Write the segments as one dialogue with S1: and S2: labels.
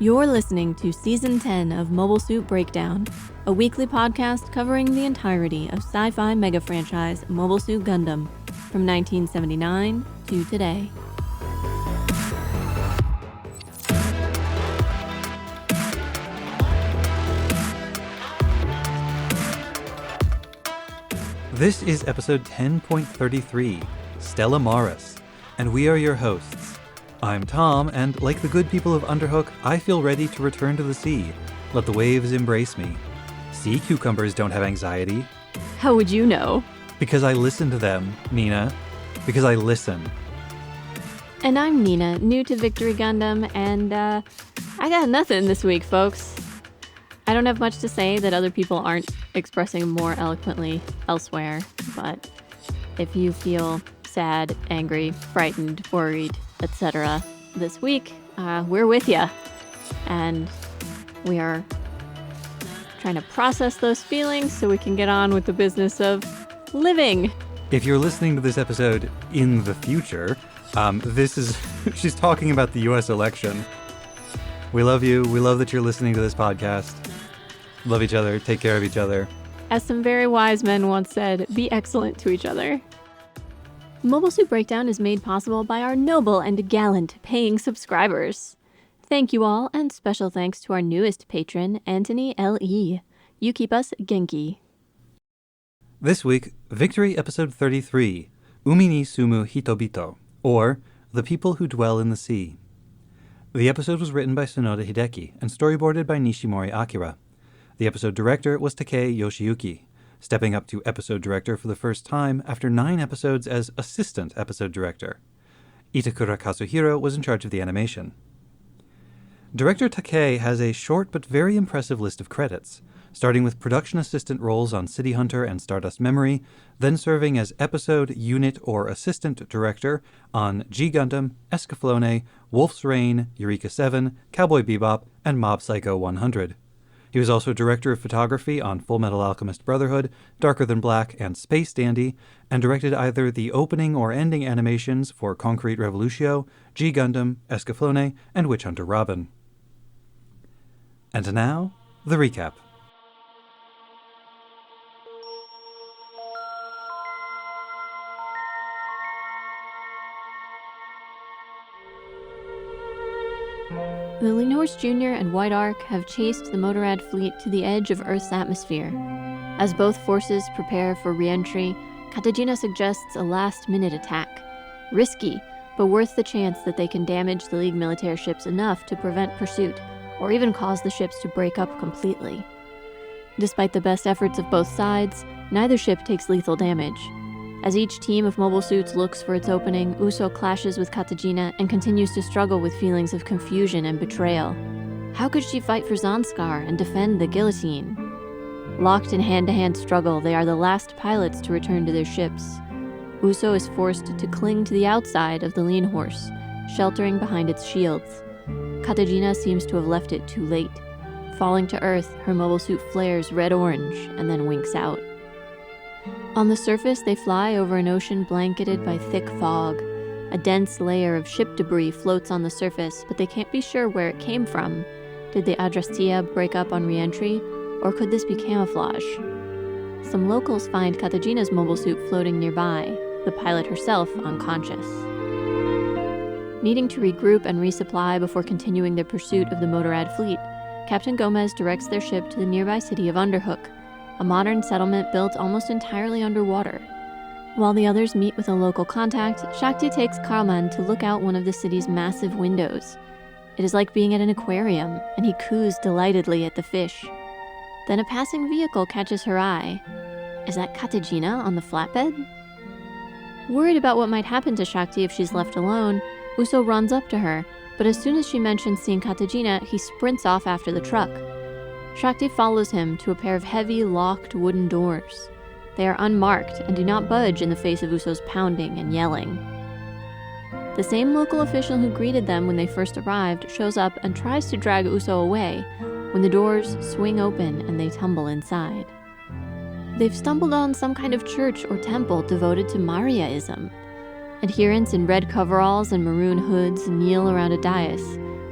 S1: You're listening to Season 10 of Mobile Suit Breakdown, a weekly podcast covering the entirety of sci-fi mega franchise Mobile Suit Gundam from 1979 to today.
S2: This is episode 10.33, Stella Maris, and we are your hosts. I'm Tom, and like the good people of Underhook, I feel ready to return to the sea. Let the waves embrace me. Sea cucumbers don't have anxiety.
S1: How would you know?
S2: Because I listen to them, Nina. Because I listen.
S1: And I'm Nina, new to Victory Gundam, and I got nothing this week, folks. I don't have much to say that other people aren't expressing more eloquently elsewhere, but if you feel sad, angry, frightened, worried, etc. this week, we're with you, and we are trying to process those feelings so we can get on with the business of living.
S2: If you're listening to this episode in the future, she's talking about the US election. We love you. We love that you're listening to this podcast. Love each other. Take care of each other.
S1: As some very wise men once said, be excellent to each other. Mobile Suit Breakdown is made possible by our noble and gallant paying subscribers. Thank you all, and special thanks to our newest patron, Anthony L.E. You keep us Genki.
S2: This week, Victory Episode 33, Umi ni sumu hitobito, or The People Who Dwell in the Sea. The episode was written by Sonoda Hideki and storyboarded by Nishimori Akira. The episode director was Takei Yoshiyuki, stepping up to episode director for the first time after 9 episodes as assistant episode director. Itakura Kazuhiro was in charge of the animation. Director Takei has a short but very impressive list of credits, starting with production assistant roles on City Hunter and Stardust Memory, then serving as episode, unit, or assistant director on G Gundam, Escaflowne, Wolf's Rain, Eureka 7, Cowboy Bebop, and Mob Psycho 100. He was also director of photography on Full Metal Alchemist Brotherhood, Darker Than Black, and Space Dandy, and directed either the opening or ending animations for Concrete Revolutio, G Gundam, Escaflowne, and Witch Hunter Robin. And now, the recap.
S1: The Lean Horse Jr. and White Ark have chased the Motorrad fleet to the edge of Earth's atmosphere. As both forces prepare for re-entry, Katajina suggests a last-minute attack. Risky, but worth the chance that they can damage the League military ships enough to prevent pursuit, or even cause the ships to break up completely. Despite the best efforts of both sides, neither ship takes lethal damage. As each team of mobile suits looks for its opening, Uso clashes with Katajina and continues to struggle with feelings of confusion and betrayal. How could she fight for Zanskar and defend the guillotine? Locked in hand-to-hand struggle, they are the last pilots to return to their ships. Uso is forced to cling to the outside of the Lean Horse, sheltering behind its shields. Katajina seems to have left it too late. Falling to Earth, her mobile suit flares red-orange and then winks out. On the surface, they fly over an ocean blanketed by thick fog. A dense layer of ship debris floats on the surface, but they can't be sure where it came from. Did the Adrastea break up on re-entry, or could this be camouflage? Some locals find Katajina's mobile suit floating nearby, the pilot herself unconscious. Needing to regroup and resupply before continuing their pursuit of the Motorrad fleet, Captain Gomez directs their ship to the nearby city of Underhook, a modern settlement built almost entirely underwater. While the others meet with a local contact, Shakti takes Karaman to look out one of the city's massive windows. It is like being at an aquarium, and he coos delightedly at the fish. Then a passing vehicle catches her eye. Is that Katajina on the flatbed? Worried about what might happen to Shakti if she's left alone, Uso runs up to her, but as soon as she mentions seeing Katajina, he sprints off after the truck. Shakti follows him to a pair of heavy, locked wooden doors. They are unmarked and do not budge in the face of Uso's pounding and yelling. The same local official who greeted them when they first arrived shows up and tries to drag Uso away when the doors swing open and they tumble inside. They've stumbled on some kind of church or temple devoted to Mariaism. Adherents in red coveralls and maroon hoods kneel around a dais,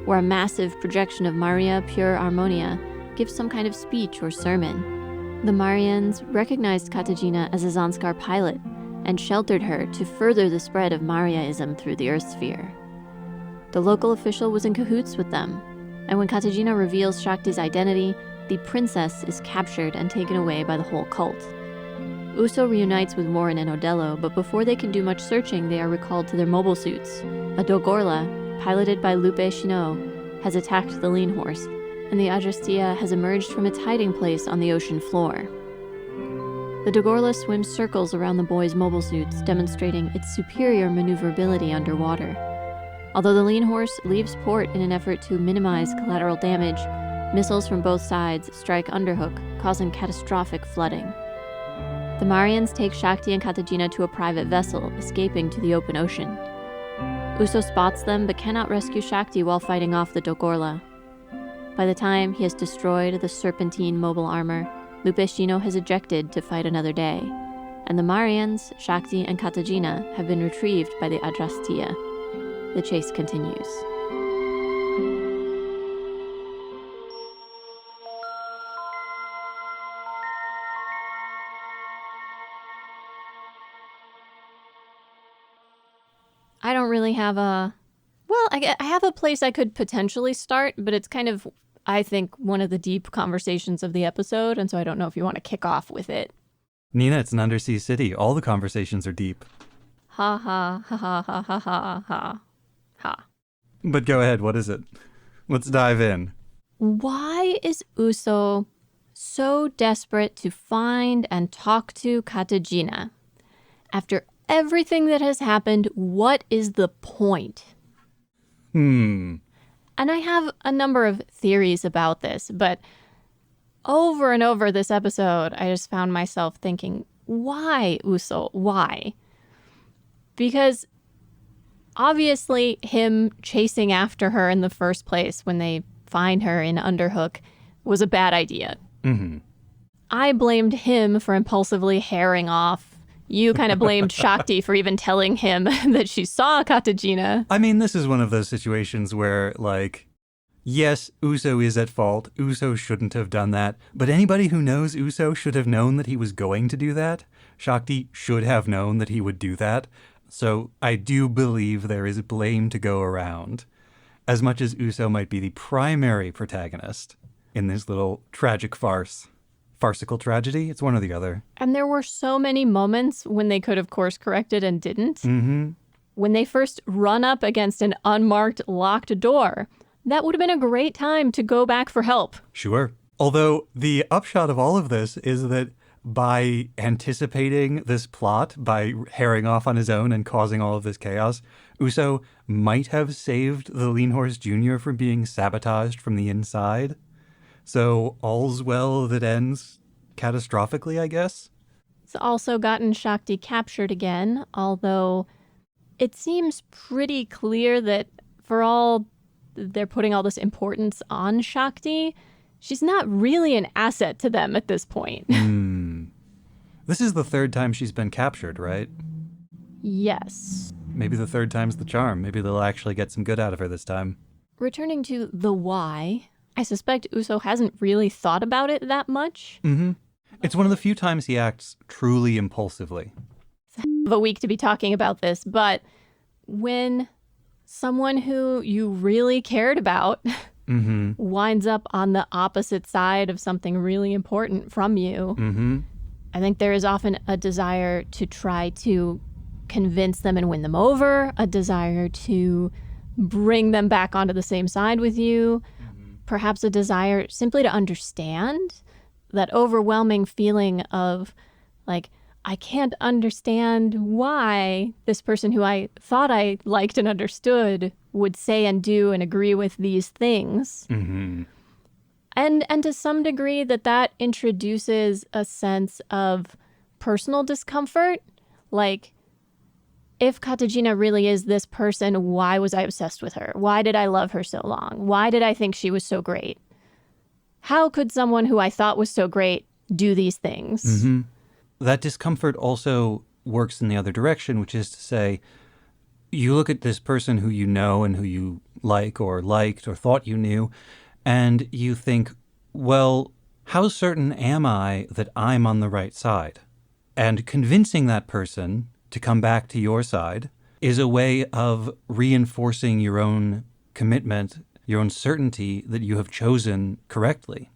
S1: where a massive projection of Maria Pure Harmonia gives some kind of speech or sermon. The Marians recognized Katajina as a Zanskar pilot and sheltered her to further the spread of Mariaism through the Earth sphere. The local official was in cahoots with them, and when Katajina reveals Shakti's identity, the princess is captured and taken away by the whole cult. Uso reunites with Warren and Odello, but before they can do much searching, they are recalled to their mobile suits. A Dogorla, piloted by Lupe Chino, has attacked the Lean Horse, and the Adrastea has emerged from its hiding place on the ocean floor. The Dogorla swims circles around the boys' mobile suits, demonstrating its superior maneuverability underwater. Although the Lean Horse leaves port in an effort to minimize collateral damage, missiles from both sides strike underhook, causing catastrophic flooding. The Marians take Shakti and Katajina to a private vessel, escaping to the open ocean. Uso spots them but cannot rescue Shakti while fighting off the Dogorla. By the time he has destroyed the serpentine mobile armor, Lupe Chino has ejected to fight another day, and the Marians, Shakti, and Katajina have been retrieved by the Adrastea. The chase continues. I don't really have a... Well, I have a place I could potentially start, but it's kind of, I think, one of the deep conversations of the episode, and so I don't know if you want to kick off with it.
S2: Nina, it's an undersea city. All the conversations are deep.
S1: Ha ha ha ha ha ha ha ha ha.
S2: But go ahead, what is it? Let's dive in.
S1: Why is Uso so desperate to find and talk to Katajina? After everything that has happened, what is the point? And I have a number of theories about this, but over and over this episode, I just found myself thinking, why, Uso? Why? Because obviously him chasing after her in the first place when they find her in Underhook was a bad idea.
S2: Mm-hmm.
S1: I blamed him for impulsively herring off. You kind of blamed Shakti for even telling him that she saw Katajina.
S2: I mean, this is one of those situations where, like, yes, Uso is at fault. Uso shouldn't have done that. But anybody who knows Uso should have known that he was going to do that. Shakti should have known that he would do that. So I do believe there is blame to go around. As much as Uso might be the primary protagonist in this little tragic farce. Farcical tragedy, it's one or the other.
S1: And there were so many moments when they could have course corrected and didn't.
S2: Mm-hmm.
S1: When they first run up against an unmarked locked door, that would have been a great time to go back for help.
S2: Sure. Although the upshot of all of this is that by anticipating this plot, by herring off on his own and causing all of this chaos, Uso might have saved the Lean Horse Jr. from being sabotaged from the inside. So all's well that ends catastrophically, I guess.
S1: It's also gotten Shakti captured again, although it seems pretty clear that for all they're putting all this importance on Shakti, she's not really an asset to them at this point.
S2: This is the third time she's been captured, right?
S1: Yes.
S2: Maybe the third time's the charm. Maybe they'll actually get some good out of her this time. Returning
S1: to the why, I suspect Uso hasn't really thought about it that much.
S2: Mm-hmm. It's one of the few times he acts truly impulsively.
S1: It's a of a week to be talking about this, but when someone who you really cared about winds up on the opposite side of something really important from you, I think there is often a desire to try to convince them and win them over, a desire to bring them back onto the same side with you, perhaps a desire simply to understand that overwhelming feeling of, like, I can't understand why this person who I thought I liked and understood would say and do and agree with these things. And to some degree that introduces a sense of personal discomfort. Like, if Katajina really is this person, why was I obsessed with her? Why did I love her so long? Why did I think she was so great? How could someone who I thought was so great do these things?
S2: That discomfort also works in the other direction, which is to say, You look at this person who you know and who you like or liked or thought you knew, and you think, well, how certain am I that I'm on the right side? And convincing that person to come back to your side is a way of reinforcing your own commitment, your own certainty that you have chosen correctly.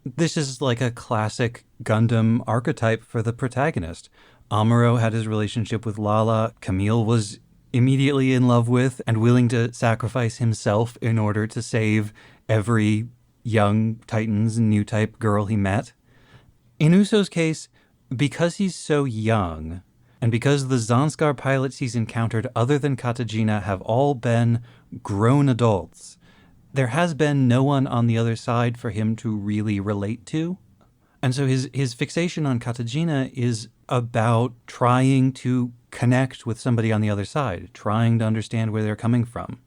S2: This is like a classic Gundam archetype for the protagonist. Amuro had his relationship with Lala. Camille was immediately in love with and willing to sacrifice himself in order to save every young Titans new type girl he met. In Uso's case, because he's so young, and because the Zanskar pilots he's encountered other than Katajina have all been grown adults, there has been no one on the other side for him to really relate to. And so his fixation on Katajina is about trying to connect with somebody on the other side, trying to understand where they're coming from.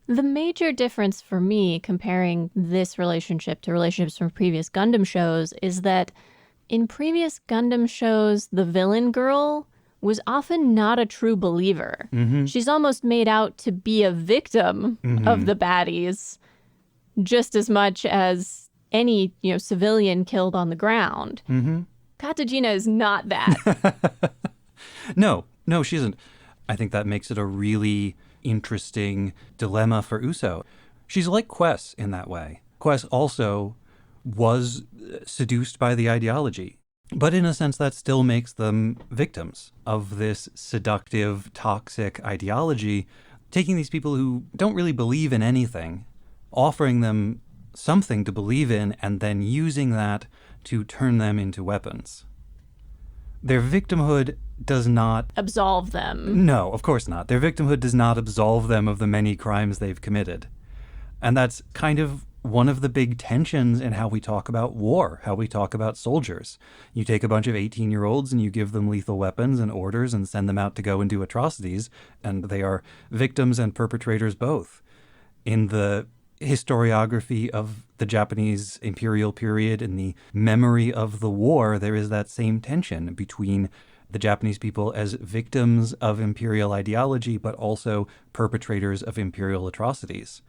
S1: The major difference for me comparing this relationship to relationships from previous Gundam shows is that in previous Gundam shows, the villain girl was often not a true believer.
S2: Mm-hmm.
S1: She's almost made out to be a victim of the baddies just as much as any, civilian killed on the ground.
S2: Mm-hmm.
S1: Katajina is not that.
S2: No, she isn't. I think that makes it a really interesting dilemma for Uso. She's like Quess in that way. Quess also was seduced by the ideology. But in a sense, that still makes them victims of this seductive, toxic ideology, taking these people who don't really believe in anything, offering them something to believe in, and then using that to turn them into weapons. Their victimhood does not
S1: absolve them.
S2: No, of course not. Their victimhood does not absolve them of the many crimes they've committed. And that's kind of one of the big tensions in how we talk about war, how we talk about soldiers. You take a bunch of 18-year-olds and you give them lethal weapons and orders and send them out to go and do atrocities, and they are victims and perpetrators both. In the historiography of the Japanese imperial period, in the memory of the war, there is that same tension between the Japanese people as victims of imperial ideology, but also perpetrators of imperial atrocities.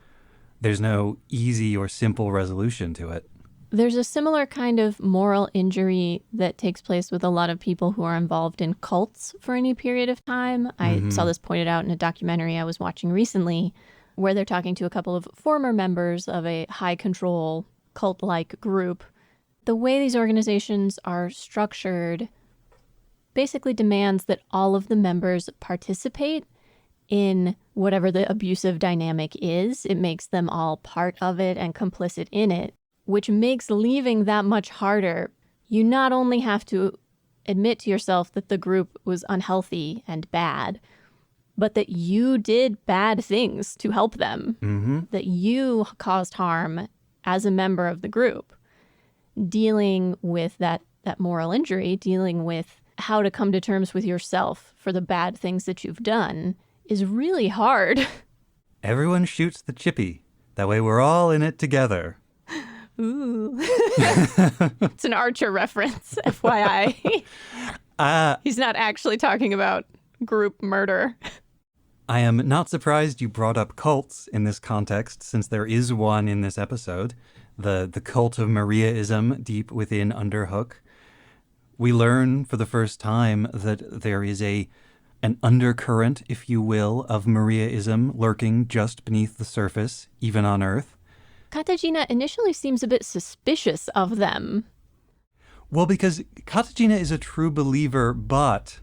S2: There's no easy or simple resolution to it.
S1: There's a similar kind of moral injury that takes place with a lot of people who are involved in cults for any period of time. I saw this pointed out in a documentary I was watching recently, where they're talking to a couple of former members of a high-control cult-like group. The way these organizations are structured basically demands that all of the members participate in whatever the abusive dynamic is. It makes them all part of it and complicit in it, which makes leaving that much harder. You not only have to admit to yourself that the group was unhealthy and bad, but that you did bad things to help them, that you caused harm as a member of the group. Dealing with that moral injury, dealing with how to come to terms with yourself for the bad things that you've done is really hard.
S2: Everyone shoots the chippy. That way we're all in it together.
S1: Ooh. It's an Archer reference, FYI. He's not actually talking about group murder.
S2: I am not surprised you brought up cults in this context, since there is one in this episode, the cult of Mariaism deep within Underhook. We learn for the first time that there is an undercurrent, if you will, of Mariaism lurking just beneath the surface, even on Earth.
S1: Katajina initially seems a bit suspicious of them.
S2: Well, because Katajina is a true believer, but ...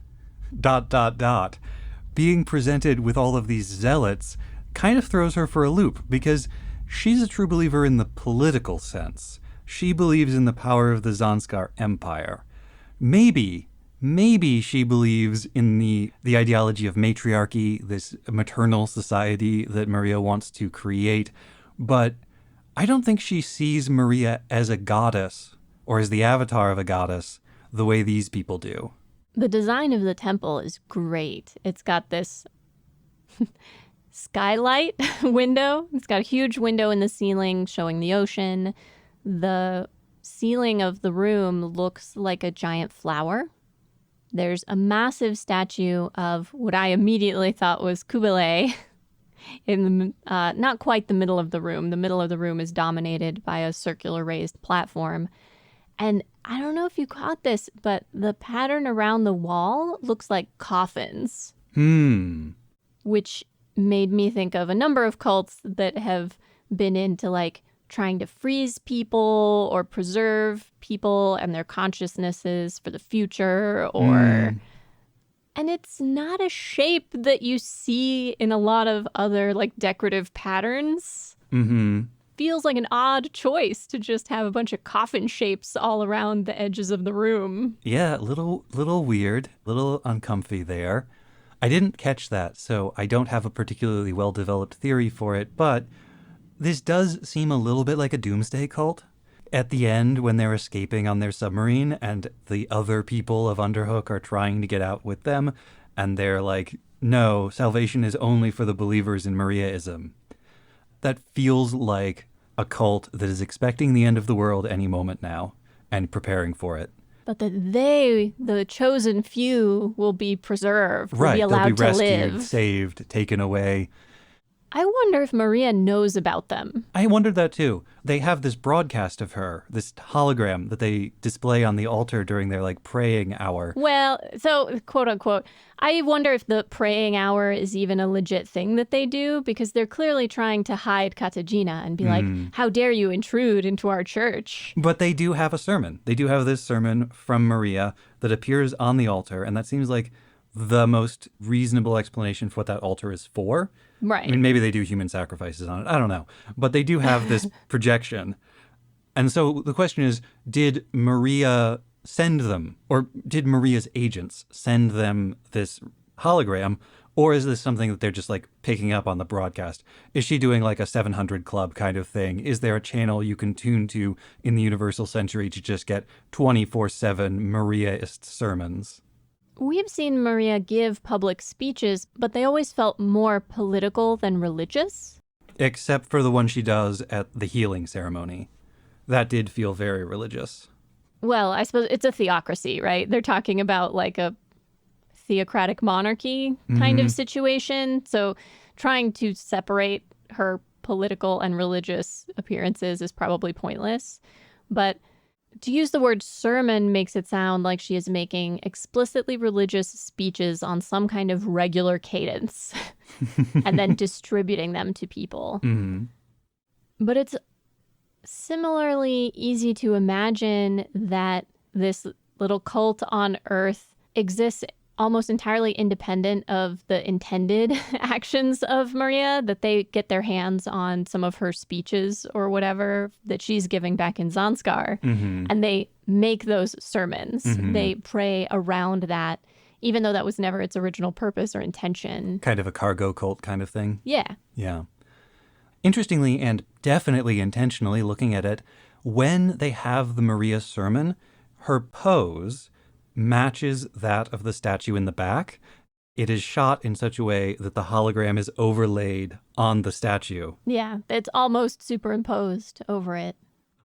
S2: being presented with all of these zealots kind of throws her for a loop, because she's a true believer in the political sense. She believes in the power of the Zanskar Empire. Maybe she believes in the ideology of matriarchy, this maternal society that Maria wants to create, but I don't think she sees Maria as a goddess or as the avatar of a goddess the way these people do.
S1: The design of the temple is great. It's got this skylight window. It's got a huge window in the ceiling showing the ocean. The ceiling of the room looks like a giant flower. there's a massive statue of what I immediately thought was Kubilay in the, not quite the middle of the room. The middle of the room is dominated by a circular raised platform. And I don't know if you caught this, but the pattern around the wall looks like coffins. Which made me think of a number of cults that have been into like trying to freeze people or preserve people and their consciousnesses for the future or... And it's not a shape that you see in a lot of other like decorative patterns. Feels like an odd choice to just have a bunch of coffin shapes all around the edges of the room.
S2: Yeah, little weird, little uncomfy there. I didn't catch that, so I don't have a particularly well-developed theory for it, but this does seem a little bit like a doomsday cult. At the end, when they're escaping on their submarine and the other people of Underhook are trying to get out with them, and they're like, no, salvation is only for the believers in Mariaism. That feels like a cult that is expecting the end of the world any moment now and preparing for it.
S1: But that they, the chosen few, will be preserved, will
S2: right,
S1: be allowed
S2: they'll be
S1: to
S2: rescued,
S1: live.
S2: saved, taken away.
S1: I wonder if Maria knows about them.
S2: I wondered that too. They have this broadcast of her, this hologram that they display on the altar during their like praying hour.
S1: Well, so quote unquote, I wonder if the praying hour is even a legit thing that they do, because they're clearly trying to hide Katajina and be like, how dare you intrude into our church?
S2: But they do have a sermon. They do have this sermon from Maria that appears on the altar, and that seems like the most reasonable explanation for what that altar is for.
S1: Right.
S2: I mean, maybe they do human sacrifices on it. I don't know. But they do have this projection. And so the question is, did Maria send them, or did Maria's agents send them this hologram, or is this something that they're just like picking up on the broadcast? Is she doing like a 700 Club kind of thing? Is there a channel you can tune to in the Universal Century to just get 24/7 Mariaist sermons?
S1: We've seen Maria give public speeches, but they always felt more political than religious.
S2: Except for the one she does at the healing ceremony. That did feel very religious.
S1: Well, I suppose it's a theocracy, right? They're talking about like a theocratic monarchy kind of situation. So trying to separate her political and religious appearances is probably pointless. But to use the word sermon makes it sound like she is making explicitly religious speeches on some kind of regular cadence and then distributing them to people. But it's similarly easy to imagine that this little cult on Earth exists almost entirely independent of the intended actions of Maria, that they get their hands on some of her speeches or whatever that she's giving back in Zanskar, and they make those sermons. They pray around that, even though that was never its original purpose or intention.
S2: Kind of a cargo cult kind of thing.
S1: Yeah.
S2: Yeah. Interestingly, and definitely intentionally looking at it, when they have the Maria sermon, her pose matches that of the statue in the back. It is shot in such a way that the hologram is overlaid on the statue.
S1: Yeah, it's almost superimposed over it.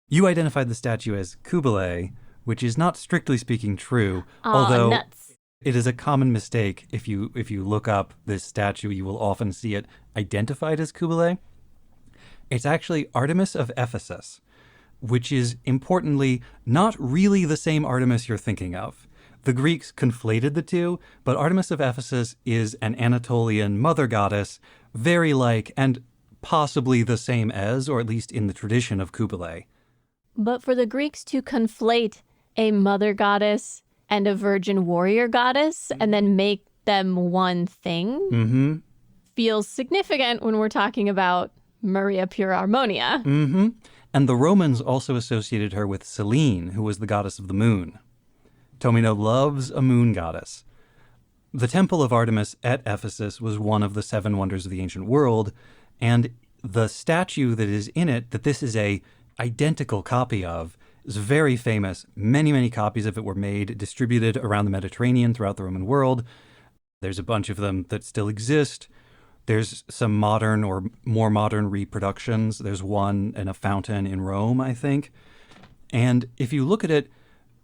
S2: You identified the statue as Kubilay, which is not strictly speaking true,
S1: Aw,
S2: although
S1: nuts.
S2: it is a common mistake. If you look up this statue, you will often see it identified as Kubilay. It's actually Artemis of Ephesus, which is importantly not really the same Artemis you're thinking of. The Greeks conflated the two, but Artemis of Ephesus is an Anatolian mother goddess, very like and possibly the same as, or at least in the tradition of Kubilay.
S1: But for the Greeks to conflate a mother goddess and a virgin warrior goddess and then make them one thing feels significant when we're talking about Maria Pura Harmonia.
S2: And the Romans also associated her with Selene, who was the goddess of the moon. Tomino loves a moon goddess. The Temple of Artemis at Ephesus was one of the 7 wonders of the ancient world, and the statue that is in it, that this is a identical copy of, is very famous. Many, many copies of it were made, distributed around the Mediterranean throughout the Roman world. There's a bunch of them that still exist. There's some modern or more modern reproductions. There's one in a fountain in Rome, I think. And if you look at it,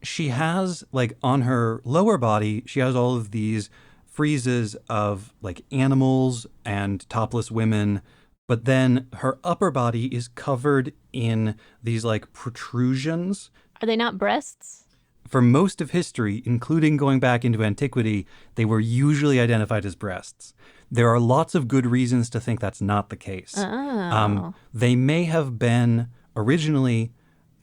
S2: she has, like, on her lower body, she has all of these friezes of, like, animals and topless women. But then her upper body is covered in these, like, protrusions.
S1: Are they not breasts?
S2: For most of history, including going back into antiquity, they were usually identified as breasts. There are lots of good reasons to think that's not the case.
S1: Oh.
S2: They may have been originally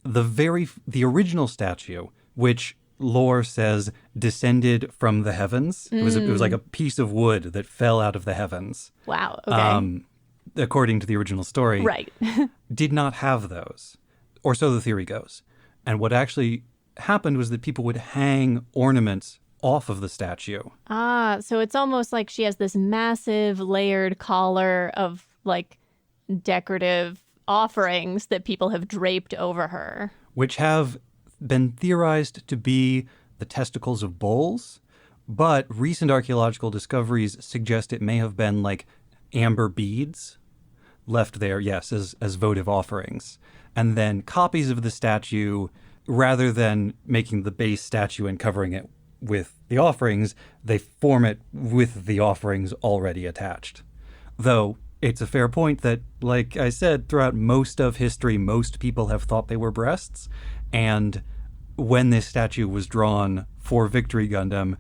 S2: the original statue, which lore says descended from the heavens. It was like a piece of wood that fell out of the heavens.
S1: Wow. Okay.
S2: According to the original story.
S1: Right.
S2: Did not have those, or so the theory goes. And what actually happened was that people would hang ornaments off of the statue.
S1: So it's almost like she has this massive layered collar of like decorative offerings that people have draped over her.
S2: Which have been theorized to be the testicles of bulls, but recent archaeological discoveries suggest it may have been like amber beads left there, yes, as votive offerings. And then copies of the statue, rather than making the base statue and covering it with the offerings, they form it with the offerings already attached. Though it's a fair point that, like I said, throughout most of history, most people have thought they were breasts. And when this statue was drawn for Victory Gundam,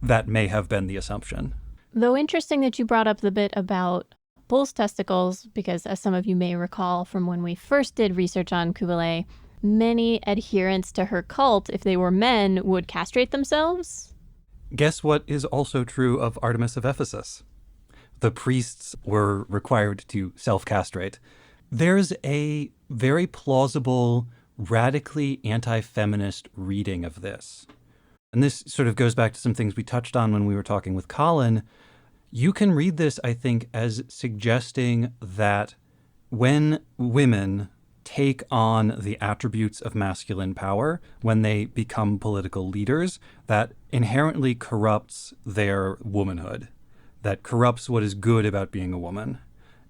S2: that may have been the assumption.
S1: Though interesting that you brought up the bit about bull's testicles, because as some of you may recall from when we first did research on Kublai, many adherents to her cult, if they were men, would castrate themselves.
S2: Guess what is also true of Artemis of Ephesus? The priests were required to self-castrate. There's a very plausible, radically anti-feminist reading of this. And this sort of goes back to some things we touched on when we were talking with Colin. You can read this, I think, as suggesting that when women take on the attributes of masculine power, when they become political leaders, that inherently corrupts their womanhood, that corrupts what is good about being a woman.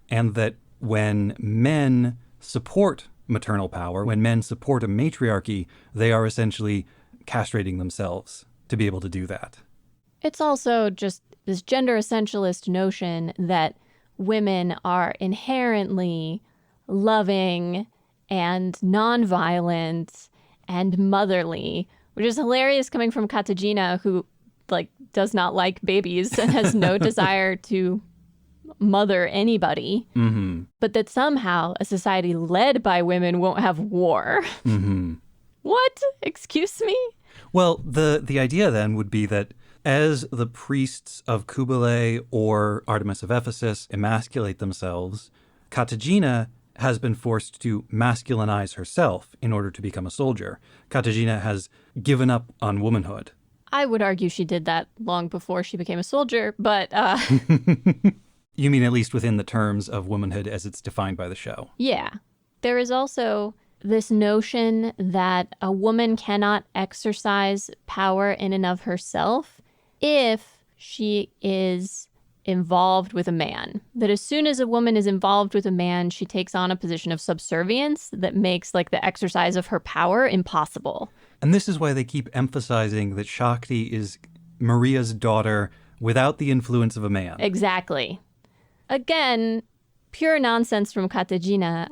S2: And that when men support maternal power, when men support a matriarchy, they are essentially castrating themselves to be able to do that.
S1: It's also just this gender essentialist notion that women are inherently loving and nonviolent and motherly, which is hilarious coming from Katajina, who like does not like babies and has no desire to mother anybody.
S2: Mm-hmm.
S1: But that somehow a society led by women won't have war.
S2: Mm-hmm.
S1: What? Excuse me?
S2: Well, the idea then would be that as the priests of Kublai or Artemis of Ephesus emasculate themselves, Katajina has been forced to masculinize herself in order to become a soldier. Katajina has given up on womanhood.
S1: I would argue she did that long before she became a soldier, but...
S2: You mean at least within the terms of womanhood as it's defined by the show?
S1: Yeah. There is also this notion that a woman cannot exercise power in and of herself if she is involved with a man. That as soon as a woman is involved with a man, she takes on a position of subservience that makes like the exercise of her power impossible.
S2: And this is why they keep emphasizing that Shakti is Maria's daughter without the influence of a man.
S1: Exactly. Again, pure nonsense from Katajina.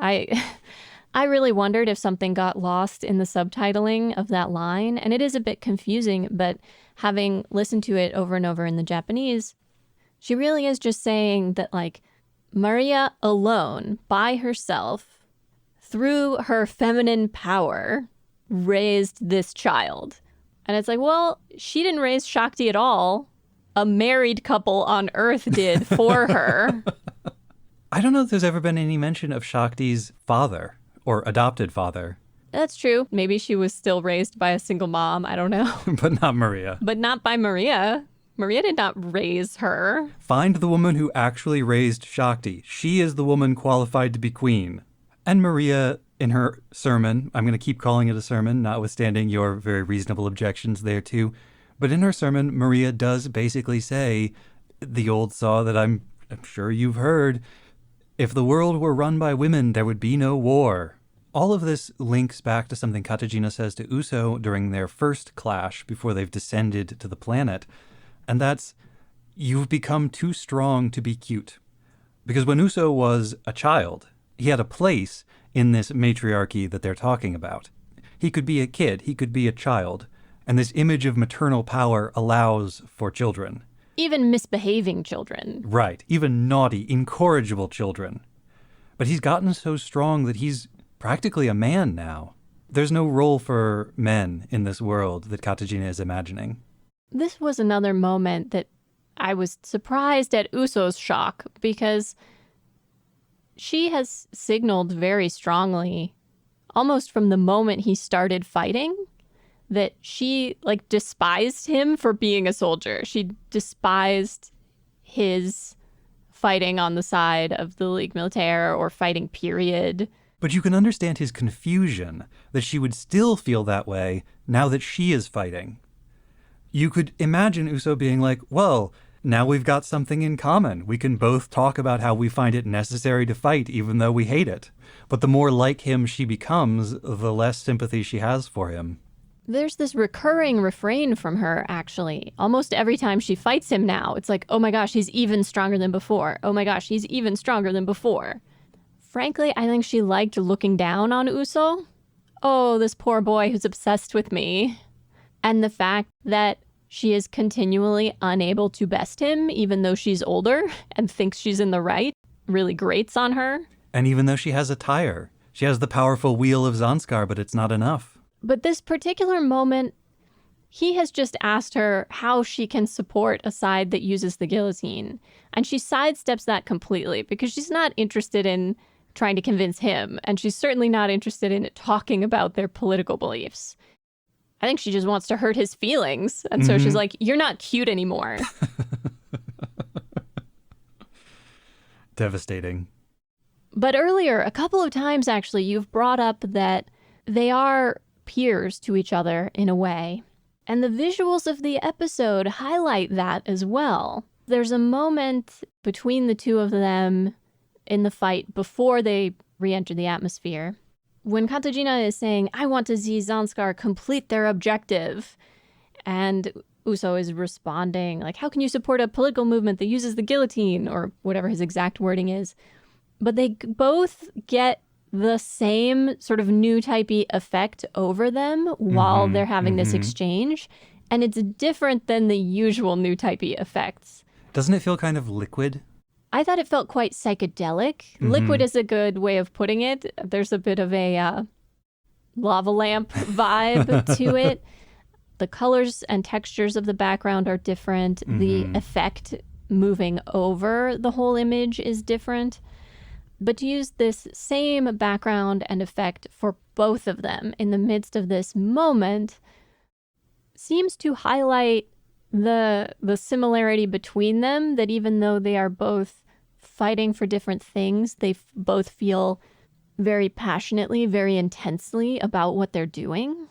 S1: I really wondered if something got lost in the subtitling of that line, and it is a bit confusing, but having listened to it over and over in the Japanese, she really is just saying that, like, Maria alone, by herself, through her feminine power, raised this child. And it's like, well, she didn't raise Shakti at all. A married couple on Earth did for her.
S2: I don't know if there's ever been any mention of Shakti's father or adopted father.
S1: That's true. Maybe she was still raised by a single mom. I don't know.
S2: But not Maria.
S1: But not by Maria. Maria did not raise her.
S2: Find the woman who actually raised Shakti. She is the woman qualified to be queen. And Maria, in her sermon, I'm going to keep calling it a sermon, notwithstanding your very reasonable objections there too. But in her sermon, Maria does basically say the old saw that I'm sure you've heard, if the world were run by women, there would be no war. All of this links back to something Katajina says to Uso during their first clash before they've descended to the planet, and that's, "You've become too strong to be cute." Because when Uso was a child, he had a place in this matriarchy that they're talking about. He could be a kid, he could be a child, and this image of maternal power allows for children.
S1: Even misbehaving children.
S2: Right, even naughty, incorrigible children. But he's gotten so strong that he's practically a man now. There's no role for men in this world that Katajina is imagining.
S1: This was another moment that I was surprised at Uso's shock, because she has signaled very strongly, almost from the moment he started fighting, that she despised him for being a soldier. She despised his fighting on the side of the Ligue Militaire or fighting, period.
S2: But you can understand his confusion that she would still feel that way now that she is fighting. You could imagine Uso being like, well, now we've got something in common. We can both talk about how we find it necessary to fight even though we hate it. But the more like him she becomes, the less sympathy she has for him.
S1: There's this recurring refrain from her, actually. Almost every time she fights him now, it's like, oh my gosh, he's even stronger than before. Oh my gosh, he's even stronger than before. Frankly, I think she liked looking down on Uso. Oh, this poor boy who's obsessed with me. And the fact that she is continually unable to best him, even though she's older and thinks she's in the right, really grates on her.
S2: And even though she has a tire, she has the powerful wheel of Zanskar, but it's not enough.
S1: But this particular moment, he has just asked her how she can support a side that uses the guillotine. And she sidesteps that completely because she's not interested in trying to convince him. And she's certainly not interested in talking about their political beliefs. I think she just wants to hurt his feelings. And so she's like, you're not cute anymore.
S2: Devastating.
S1: But earlier, a couple of times actually, you've brought up that they are peers to each other in a way. And the visuals of the episode highlight that as well. There's a moment between the two of them in the fight before they re-enter the atmosphere, when Katajina is saying, I want to see Zanskar complete their objective. And Uso is responding, like, how can you support a political movement that uses the guillotine? Or whatever his exact wording is. But they both get the same sort of new typey effect over them while they're having this exchange. And it's different than the usual new typey effects.
S2: Doesn't it feel kind of liquid?
S1: I thought it felt quite psychedelic. Liquid is a good way of putting it. There's a bit of a lava lamp vibe to it. The colors and textures of the background are different. The effect moving over the whole image is different. But to use this same background and effect for both of them in the midst of this moment seems to highlight the similarity between them, that even though they are both fighting for different things, they both feel very passionately, very intensely about what they're doing.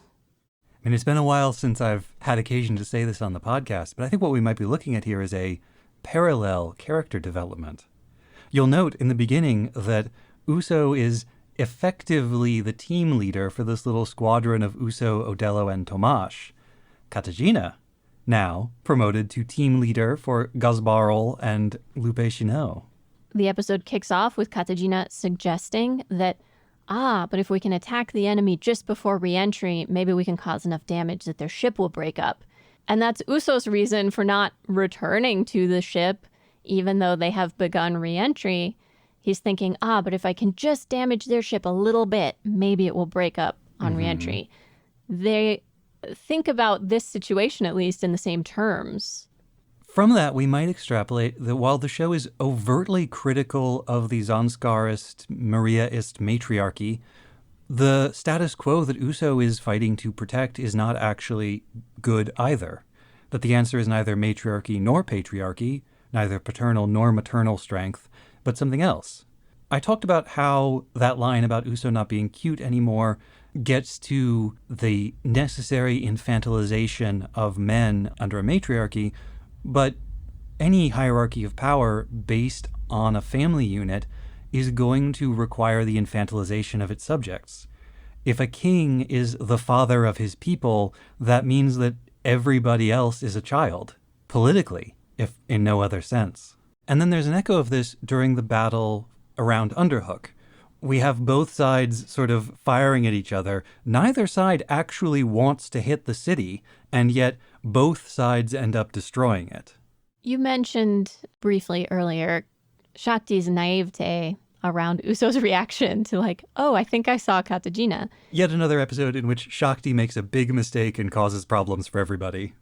S2: I mean, it's been a while since I've had occasion to say this on the podcast, but I think what we might be looking at here is a parallel character development. You'll note in the beginning that Uso is effectively the team leader for this little squadron of Uso, Odello, and Tomasz. Katajina, now promoted to team leader for Gazbarl and Lupe Chino.
S1: The episode kicks off with Katajina suggesting that, but if we can attack the enemy just before re-entry, maybe we can cause enough damage that their ship will break up. And that's Uso's reason for not returning to the ship, even though they have begun re-entry. He's thinking, but if I can just damage their ship a little bit, maybe it will break up on re-entry. They think about this situation, at least, in the same terms.
S2: From that, we might extrapolate that while the show is overtly critical of the Zanskarist, Mariaist matriarchy, the status quo that Uso is fighting to protect is not actually good either. That the answer is neither matriarchy nor patriarchy, neither paternal nor maternal strength, but something else. I talked about how that line about Uso not being cute anymore gets to the necessary infantilization of men under a matriarchy, but any hierarchy of power based on a family unit is going to require the infantilization of its subjects. if a king is the father of his people, that means that everybody else is a child, politically, if in no other sense. And then there's an echo of this during the battle around Underhook. We have both sides sort of firing at each other. Neither side actually wants to hit the city, and yet both sides end up destroying it.
S1: You mentioned briefly earlier Shakti's naivete around Uso's reaction to like, oh, I think I saw Katajina.
S2: Yet another episode in which Shakti makes a big mistake and causes problems for everybody.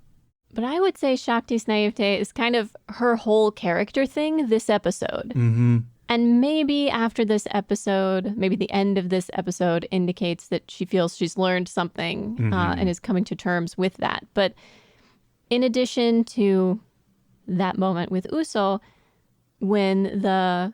S1: But I would say Shakti's naivete is kind of her whole character thing this episode.
S2: Mm-hmm.
S1: And maybe after this episode, maybe the end of this episode indicates that she feels she's learned something and is coming to terms with that. But in addition to that moment with Uso, when the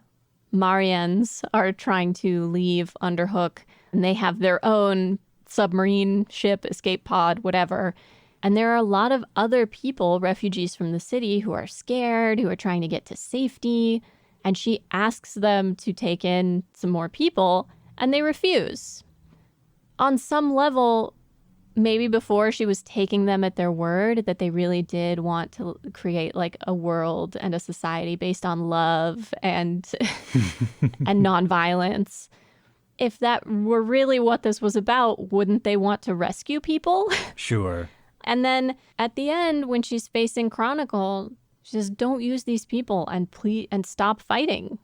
S1: Marians are trying to leave Underhook and they have their own submarine ship, escape pod, whatever. And there are a lot of other people, refugees from the city, who are scared, who are trying to get to safety. And she asks them to take in some more people, and they refuse. On some level, maybe before she was taking them at their word that they really did want to create like a world and a society based on love and and nonviolence. If that were really what this was about, wouldn't they want to rescue people?
S2: Sure.
S1: And then at the end, when she's facing Chronicle, she says, "Don't use these people and please and stop fighting.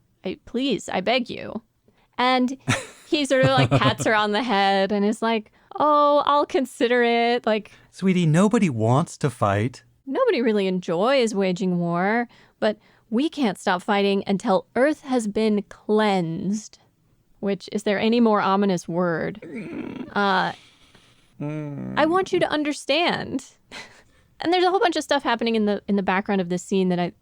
S1: Please, I beg you." And he sort of like pats her on the head and is like, "Oh, I'll consider it." Like,
S2: sweetie, nobody wants to fight.
S1: Nobody really enjoys waging war, but we can't stop fighting until Earth has been cleansed. Which, is there any more ominous word? I want you to understand. And there's a whole bunch of stuff happening in the background of this scene that I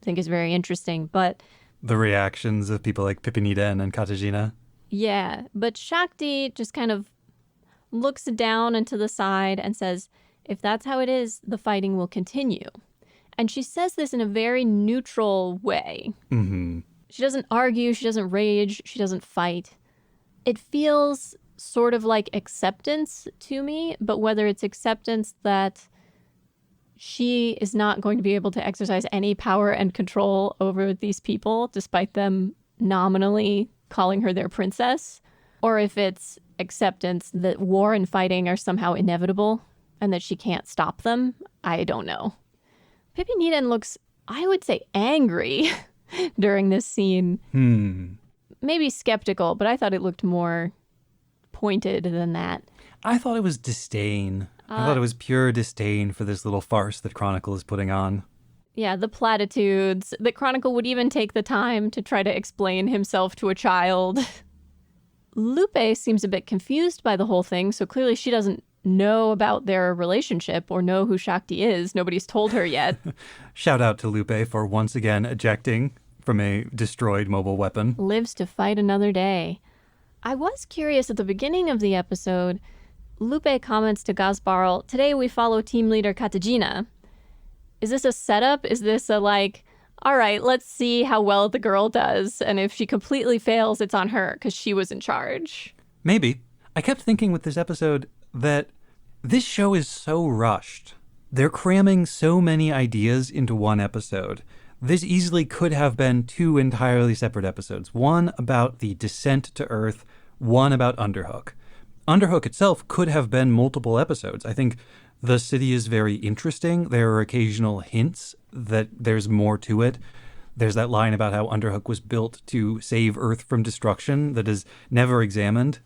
S1: think is very interesting, but
S2: the reactions of people like Pipiniden and Katajina.
S1: Yeah, but Shakti just kind of looks down and to the side and says, if that's how it is, the fighting will continue. And she says this in a very neutral way.
S2: Mm-hmm.
S1: She doesn't argue, she doesn't rage, she doesn't fight. It feels sort of like acceptance to me, but whether it's acceptance that she is not going to be able to exercise any power and control over these people, despite them nominally calling her their princess, or if it's acceptance that war and fighting are somehow inevitable and that she can't stop them, I don't know. Pipiniden looks, I would say, angry during this scene. Maybe skeptical, but I thought it looked more pointed than that.
S2: I thought it was disdain. I thought it was pure disdain for this little farce that Chronicle is putting on.
S1: Yeah, the platitudes. That Chronicle would even take the time to try to explain himself to a child. Lupe seems a bit confused by the whole thing, so clearly she doesn't know about their relationship or know who Shakti is. Nobody's told her yet.
S2: Shout out to Lupe for once again ejecting from a destroyed mobile weapon.
S1: Lives to fight another day. I was curious at the beginning of the episode. Lupe comments to Gazbarl, "Today we follow team leader Katajina." Is this a setup? Is this a like, all right, let's see how well the girl does, and if she completely fails, it's on her because she was in charge?
S2: Maybe. I kept thinking with this episode that this show is so rushed. They're cramming so many ideas into one episode. This easily could have been two entirely separate episodes. One about the descent to Earth, one about Underhook. Underhook itself could have been multiple episodes. I think the city is very interesting. There are occasional hints that there's more to it. There's that line about how Underhook was built to save Earth from destruction that is never examined.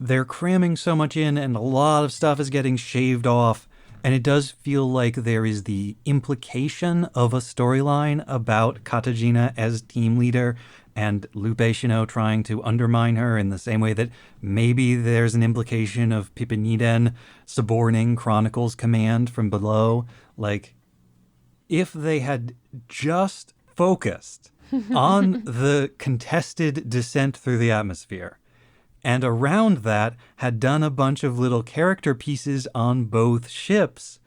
S2: They're cramming so much in, and a lot of stuff is getting shaved off. And it does feel like there is the implication of a storyline about Katajina as team leader and Lupe Shino trying to undermine her in the same way that maybe there's an implication of Pipiniden suborning Chronicle's command from below. Like, if they had just focused on the contested descent through the atmosphere, and around that had done a bunch of little character pieces on both ships,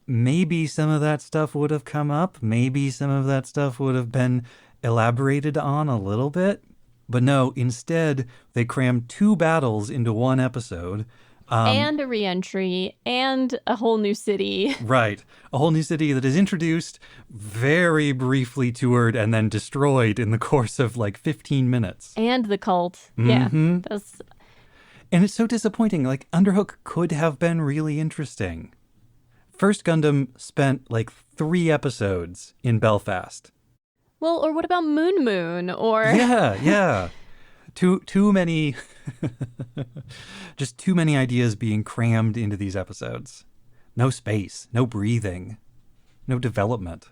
S2: maybe some of that stuff would have come up. Maybe some of that stuff would have been elaborated on a little bit. But no, instead, they crammed 2 battles into one episode.
S1: And a re-entry, and a whole new city.
S2: Right. A whole new city that is introduced, very briefly toured, and then destroyed in the course of like 15 minutes.
S1: And the cult.
S2: Mm-hmm.
S1: Yeah.
S2: And it's so disappointing. Like, Underhook could have been really interesting. First Gundam spent like 3 episodes in Belfast.
S1: Well, or what about Moon Moon? Or
S2: Yeah. Too many, just too many ideas being crammed into these episodes. No space, no breathing, no development.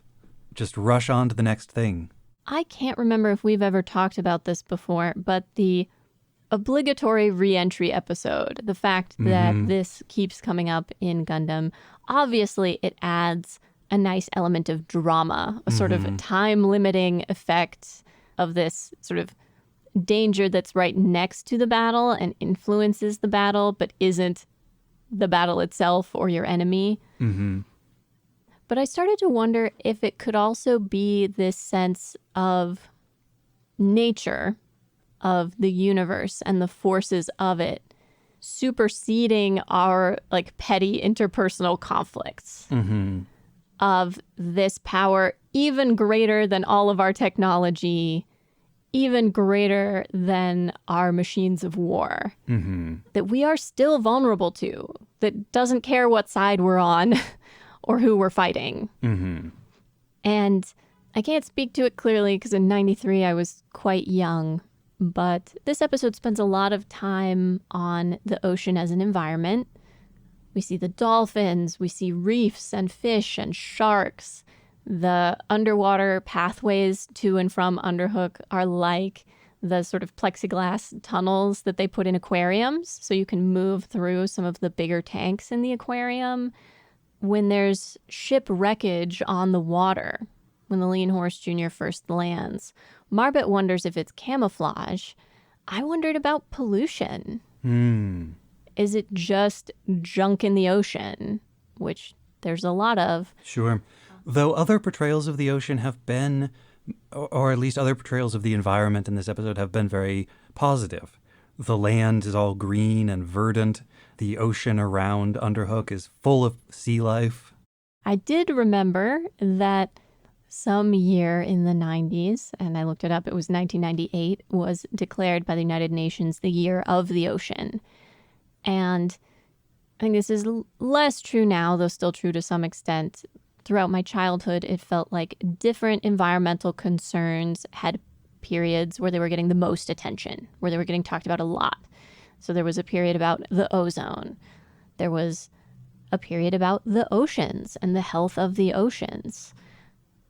S2: Just rush on to the next thing.
S1: I can't remember if we've ever talked about this before, but the obligatory re-entry episode, the fact that this keeps coming up in Gundam, obviously it adds a nice element of drama, a sort of time-limiting effect of this sort of danger that's right next to the battle and influences the battle, but isn't the battle itself or your enemy.
S2: Mm-hmm.
S1: But I started to wonder if it could also be this sense of nature of the universe and the forces of it superseding our like petty interpersonal conflicts of this power even greater than all of our technology, even greater than our machines of war, that we are still vulnerable to, that doesn't care what side we're on or who we're fighting. And I can't speak to it clearly because in 93 I was quite young, but this episode spends a lot of time on the ocean as an environment. We see the dolphins, we see reefs and fish and sharks. The underwater pathways to and from Underhook are like the sort of plexiglass tunnels that they put in aquariums, so you can move through some of the bigger tanks in the aquarium. When there's ship wreckage on the water, when the Lean Horse Jr. first lands, Marbet wonders if it's camouflage. I wondered about pollution. Is it just junk in the ocean, which there's a lot of?
S2: Sure. Though other portrayals of the ocean have been, or at least other portrayals of the environment in this episode have been very positive. The land is all green and verdant. The ocean around Underhook is full of sea life.
S1: I did remember that some year in the 90s, and I looked it up, it was 1998, was declared by the United Nations the Year of the Ocean. And I think this is less true now, though still true to some extent. Throughout my childhood, it felt like different environmental concerns had periods where they were getting the most attention, where they were getting talked about a lot. So there was a period about the ozone. There was a period about the oceans and the health of the oceans.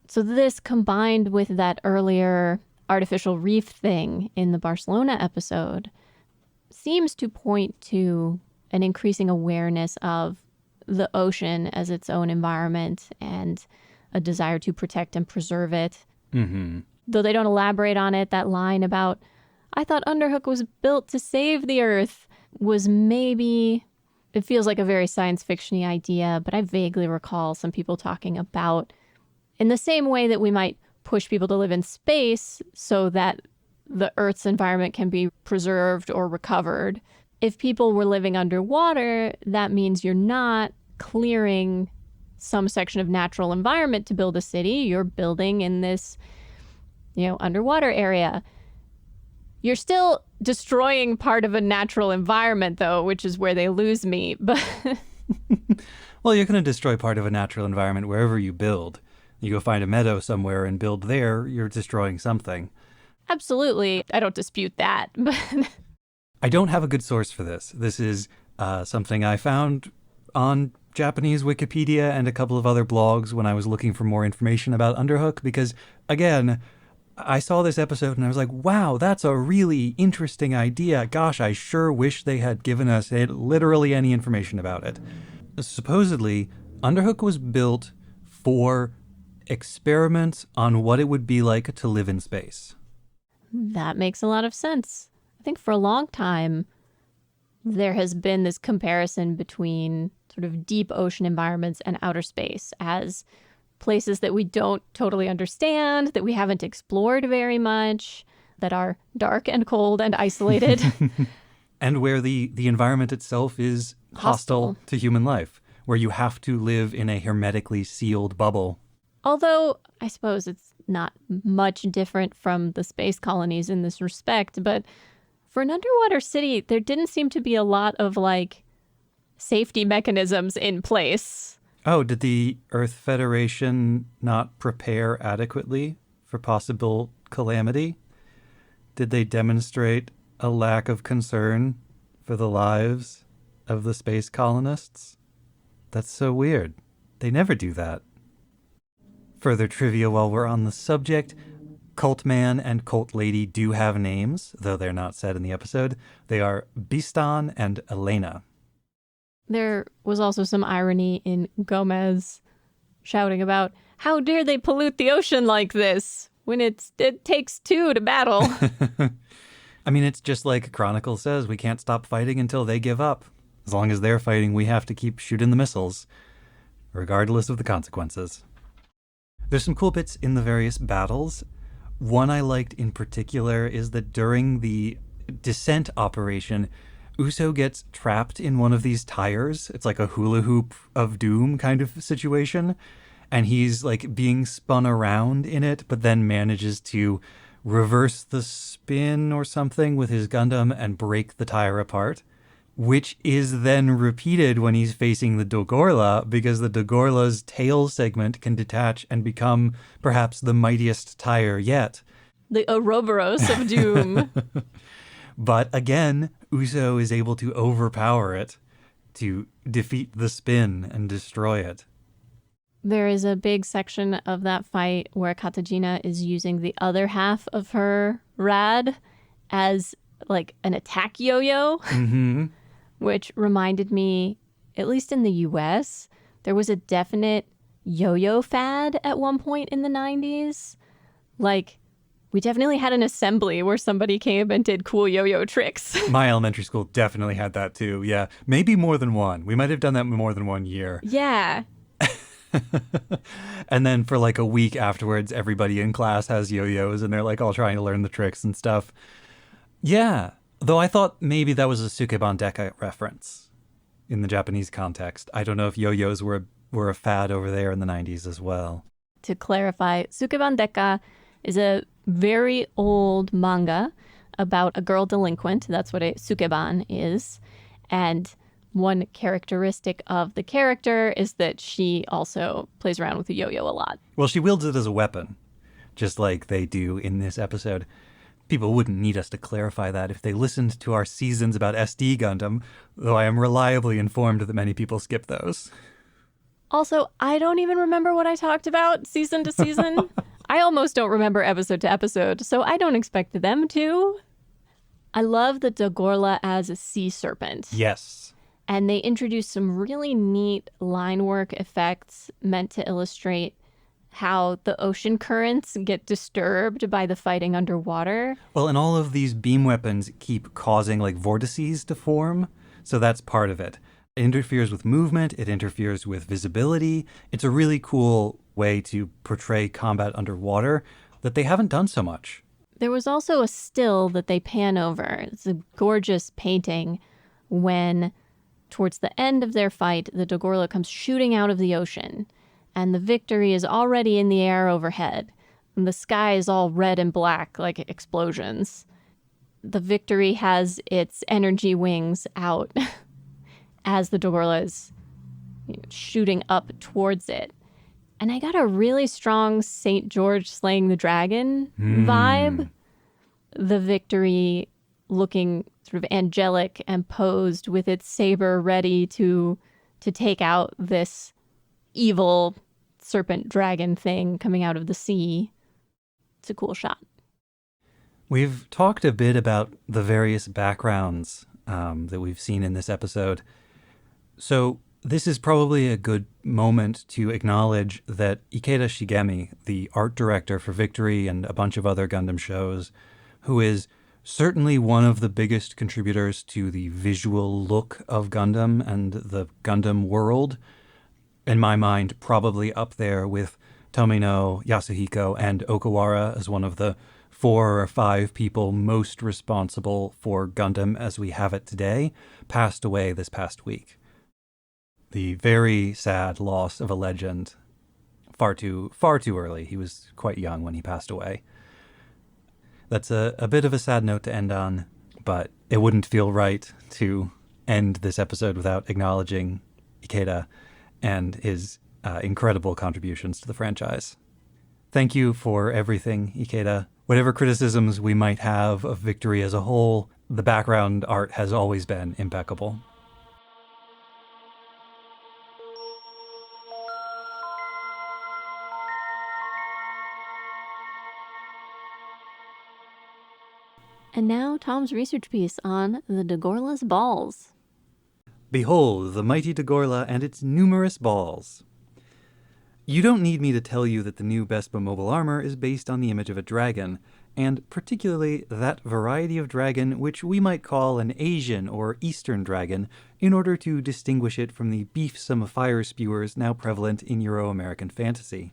S1: So this combined with that earlier artificial reef thing in the Barcelona episode seems to point to an increasing awareness of the ocean as its own environment and a desire to protect and preserve it. Though they don't elaborate on it, that line about, I thought Underhook was built to save the Earth, was maybe, it feels like a very science fiction-y idea, but I vaguely recall some people talking about, in the same way that we might push people to live in space so that the Earth's environment can be preserved or recovered. If people were living underwater, that means you're not clearing some section of natural environment to build a city. You're building in this, underwater area. You're still destroying part of a natural environment, though, which is where they lose me. But
S2: Well, you're going to destroy part of a natural environment wherever you build. You go find a meadow somewhere and build there, you're destroying something.
S1: Absolutely. I don't dispute that. But
S2: I don't have a good source for this. This is something I found on Japanese Wikipedia and a couple of other blogs when I was looking for more information about Underhook because, again, I saw this episode and I was like, wow, that's a really interesting idea. Gosh, I sure wish they had given us literally any information about it. Supposedly, Underhook was built for experiments on what it would be like to live in space.
S1: that makes a lot of sense. I think for a long time, there has been this comparison between sort of deep ocean environments and outer space as places that we don't totally understand, that we haven't explored very much, that are dark and cold and isolated.
S2: And where the environment itself is hostile to human life, where you have to live in a hermetically sealed bubble.
S1: Although, I suppose it's not much different from the space colonies in this respect, but for an underwater city, there didn't seem to be a lot of, like, safety mechanisms in place.
S2: Oh, did the Earth Federation not prepare adequately for possible calamity? Did they demonstrate a lack of concern for the lives of the space colonists? That's so weird. They never do that. Further trivia while we're on the subject, Cult Man and Cult Lady do have names, though they're not said in the episode. They are Bistan and Elena.
S1: There was also some irony in Gomez shouting about, how dare they pollute the ocean like this when it takes two to battle.
S2: I mean, it's just like Chronicle says, we can't stop fighting until they give up. As long as they're fighting, we have to keep shooting the missiles, regardless of the consequences. There's some cool bits in the various battles. One I liked in particular is that during the descent operation, Uso gets trapped in one of these tires. It's like a hula hoop of doom kind of situation. And he's like being spun around in it, but then manages to reverse the spin or something with his Gundam and break the tire apart, which is then repeated when he's facing the Dogorla, because the Dogorla's tail segment can detach and become perhaps the mightiest tire yet.
S1: The Ouroboros of doom.
S2: But again, Uso is able to overpower it to defeat the spin and destroy it.
S1: There is a big section of that fight where Katajina is using the other half of her rad as like an attack yo-yo, which reminded me, at least in the US, there was a definite yo-yo fad at one point in the 90s. Like, we definitely had an assembly where somebody came and did cool yo-yo tricks.
S2: My elementary school definitely had that too, yeah. Maybe more than one. We might have done that more than 1 year.
S1: Yeah.
S2: And then for like a week afterwards, everybody in class has yo-yos and they're like all trying to learn the tricks and stuff. Yeah. Though I thought maybe that was a Sukeban Deka reference in the Japanese context. I don't know if yo-yos were a fad over there in the 90s as well.
S1: To clarify, Sukeban Deka is a very old manga about a girl delinquent. That's what a Sukeban is. And one characteristic of the character is that she also plays around with a yo-yo a lot.
S2: Well, she wields it as a weapon, just like they do in this episode. People wouldn't need us to clarify that if they listened to our seasons about SD Gundam, though I am reliably informed that many people skip those.
S1: Also, I don't even remember what I talked about season to season. I almost don't remember episode to episode, so I don't expect them to. I love the Dogorla as a sea serpent.
S2: Yes.
S1: And they introduced some really neat line work effects meant to illustrate how the ocean currents get disturbed by the fighting underwater.
S2: Well, and all of these beam weapons keep causing like vortices to form, so that's part of it. It interferes with movement, it interferes with visibility. It's a really cool way to portray combat underwater that they haven't done so much.
S1: There was also a still that they pan over. It's a gorgeous painting when, towards the end of their fight, the Dogorla comes shooting out of the ocean, and the Victory is already in the air overhead, and the sky is all red and black like explosions. The Victory has its energy wings out as the Dogorla is shooting up towards it. And I got a really strong St. George slaying the dragon vibe. The Victory looking sort of angelic and posed with its saber ready to take out this evil serpent dragon thing coming out of the sea. It's a cool shot.
S2: We've talked a bit about the various backgrounds that we've seen in this episode. So this is probably a good moment to acknowledge that Ikeda Shigemi, the art director for Victory and a bunch of other Gundam shows, who is certainly one of the biggest contributors to the visual look of Gundam and the Gundam world, in my mind, probably up there with Tomino, Yasuhiko, and Okawara as one of the 4 or 5 people most responsible for Gundam as we have it today, passed away this past week. The very sad loss of a legend. Far too early. He was quite young when he passed away. That's a bit of a sad note to end on, but it wouldn't feel right to end this episode without acknowledging Ikeda and his incredible contributions to the franchise. Thank you for everything, Ikeda. Whatever criticisms we might have of Victory as a whole, the background art has always been impeccable.
S1: And now Tom's research piece on the Dagorla's balls.
S2: Behold the mighty Dagorla and its numerous balls. You don't need me to tell you that the new Bespa mobile armor is based on the image of a dragon, and particularly that variety of dragon which we might call an Asian or Eastern dragon, in order to distinguish it from the beefsome fire spewers now prevalent in Euro-American fantasy.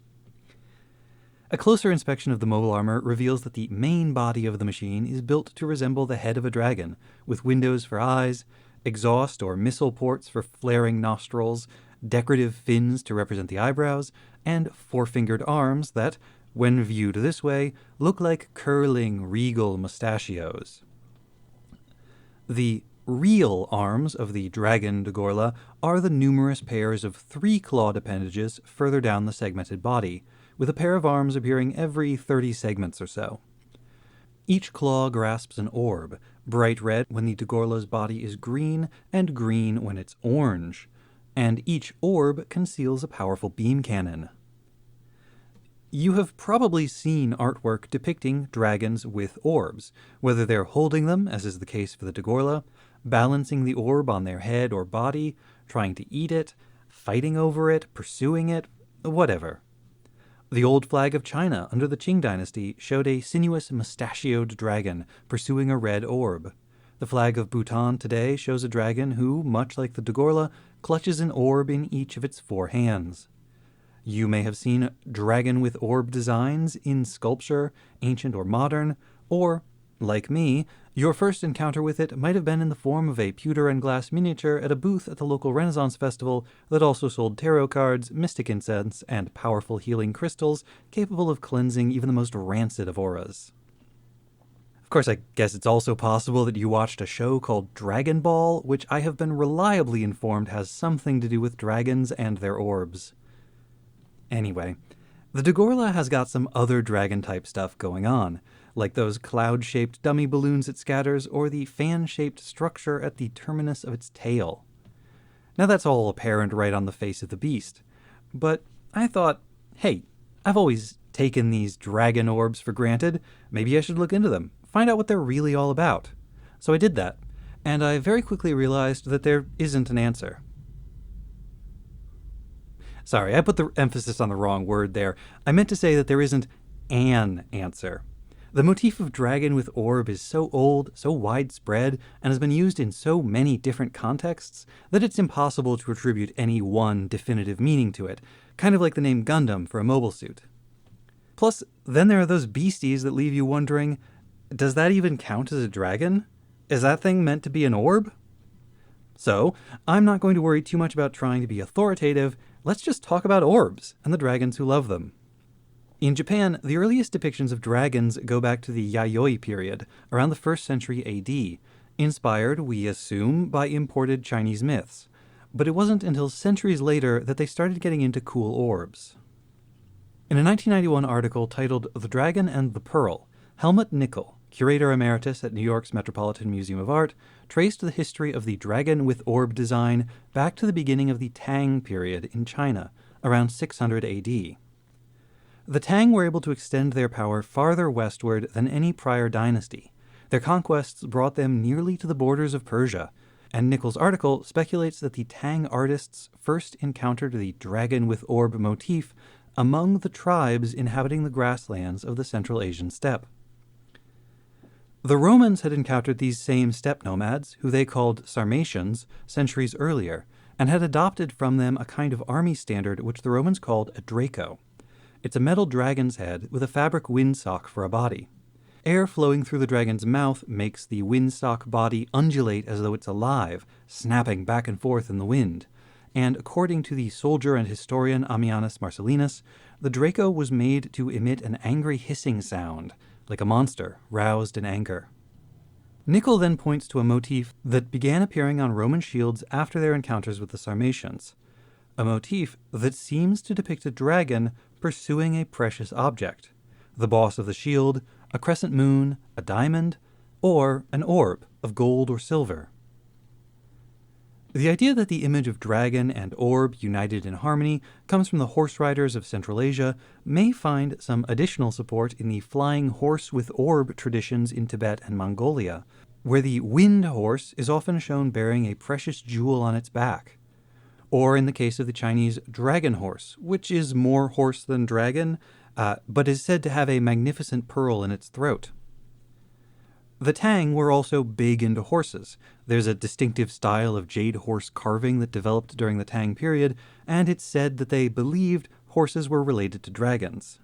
S2: A closer inspection of the mobile armor reveals that the main body of the machine is built to resemble the head of a dragon, with windows for eyes, exhaust or missile ports for flaring nostrils, decorative fins to represent the eyebrows, and 4-fingered arms that, when viewed this way, look like curling, regal mustachios. The real arms of the Dragon Dagorla are the numerous pairs of 3 clawed appendages further down the segmented body, with a pair of arms appearing every 30 segments or so. Each claw grasps an orb, bright red when the Dagorla's body is green, and green when it's orange, and each orb conceals a powerful beam cannon. You have probably seen artwork depicting dragons with orbs, whether they're holding them, as is the case for the Dagorla, balancing the orb on their head or body, trying to eat it, fighting over it, pursuing it, whatever. The old flag of China under the Qing dynasty showed a sinuous mustachioed dragon pursuing a red orb. The flag of Bhutan today shows a dragon who, much like the Dagorla, clutches an orb in each of its 4 hands. You may have seen dragon with orb designs in sculpture, ancient or modern, or, like me, your first encounter with it might have been in the form of a pewter and glass miniature at a booth at the local Renaissance festival that also sold tarot cards, mystic incense, and powerful healing crystals capable of cleansing even the most rancid of auras. Of course, I guess it's also possible that you watched a show called Dragon Ball, which I have been reliably informed has something to do with dragons and their orbs. Anyway, the Dagorla has got some other dragon-type stuff going on, like those cloud-shaped dummy balloons it scatters or the fan-shaped structure at the terminus of its tail. Now that's all apparent right on the face of the beast, but I thought, hey, I've always taken these dragon orbs for granted, maybe I should look into them, find out what they're really all about. So I did that, and I very quickly realized that there isn't an answer. Sorry, I put the emphasis on the wrong word there. I meant to say that there isn't an answer. The motif of dragon with orb is so old, so widespread, and has been used in so many different contexts that it's impossible to attribute any one definitive meaning to it, kind of like the name Gundam for a mobile suit. Plus, then there are those beasties that leave you wondering, does that even count as a dragon? Is that thing meant to be an orb? So, I'm not going to worry too much about trying to be authoritative. Let's just talk about orbs and the dragons who love them. In Japan, the earliest depictions of dragons go back to the Yayoi period, around the 1st century AD, inspired, we assume, by imported Chinese myths. But it wasn't until centuries later that they started getting into cool orbs. In a 1991 article titled The Dragon and the Pearl, Helmut Nickel, curator emeritus at New York's Metropolitan Museum of Art, traced the history of the dragon with orb design back to the beginning of the Tang period in China, around 600 AD. The Tang were able to extend their power farther westward than any prior dynasty. Their conquests brought them nearly to the borders of Persia, and Nickel's article speculates that the Tang artists first encountered the dragon with orb motif among the tribes inhabiting the grasslands of the Central Asian steppe. The Romans had encountered these same steppe nomads, who they called Sarmatians, centuries earlier, and had adopted from them a kind of army standard which the Romans called a Draco. It's a metal dragon's head with a fabric windsock for a body. Air flowing through the dragon's mouth makes the windsock body undulate as though it's alive, snapping back and forth in the wind. And according to the soldier and historian Ammianus Marcellinus, the Draco was made to emit an angry hissing sound, like a monster roused in anger. Nickel then points to a motif that began appearing on Roman shields after their encounters with the Sarmatians, a motif that seems to depict a dragon pursuing a precious object, the boss of the shield, a crescent moon, a diamond, or an orb of gold or silver. The idea that the image of dragon and orb united in harmony comes from the horse riders of Central Asia may find some additional support in the flying horse with orb traditions in Tibet and Mongolia, where the wind horse is often shown bearing a precious jewel on its back. Or in the case of the Chinese dragon horse, which is more horse than dragon, but is said to have a magnificent pearl in its throat. The Tang were also big into horses. There's a distinctive style of jade horse carving that developed during the Tang period, and it's said that they believed horses were related to dragons.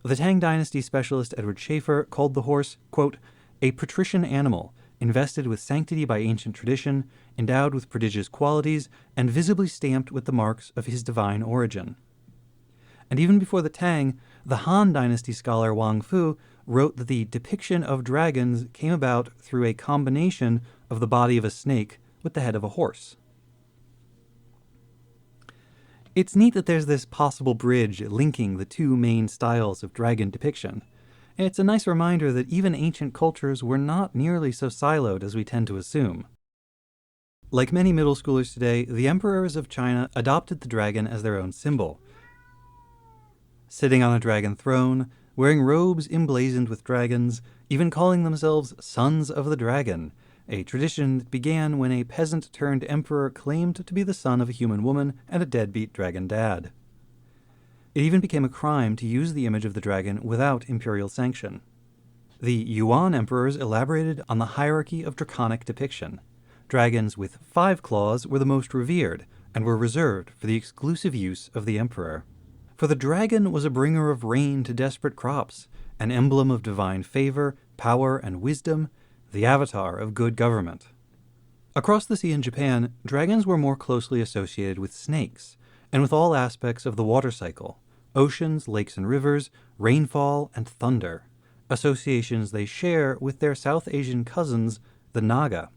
S2: The Tang dynasty specialist Edward Schaefer called the horse, quote, a patrician animal, invested with sanctity by ancient tradition, endowed with prodigious qualities, and visibly stamped with the marks of his divine origin. And even before the Tang, the Han dynasty scholar Wang Fu wrote that the depiction of dragons came about through a combination of the body of a snake with the head of a horse. It's neat that there's this possible bridge linking the two main styles of dragon depiction, and it's a nice reminder that even ancient cultures were not nearly so siloed as we tend to assume. Like many middle schoolers today, the emperors of China adopted the dragon as their own symbol. Sitting on a dragon throne, wearing robes emblazoned with dragons, even calling themselves Sons of the Dragon, a tradition that began when a peasant-turned-emperor claimed to be the son of a human woman and a deadbeat dragon dad. It even became a crime to use the image of the dragon without imperial sanction. The Yuan emperors elaborated on the hierarchy of draconic depiction. Dragons with 5 claws were the most revered and were reserved for the exclusive use of the emperor. For the dragon was a bringer of rain to desperate crops, an emblem of divine favor, power, and wisdom, the avatar of good government. Across the sea in Japan, dragons were more closely associated with snakes, and with all aspects of the water cycle, oceans, lakes and rivers, rainfall, and thunder, associations they share with their South Asian cousins, the Naga.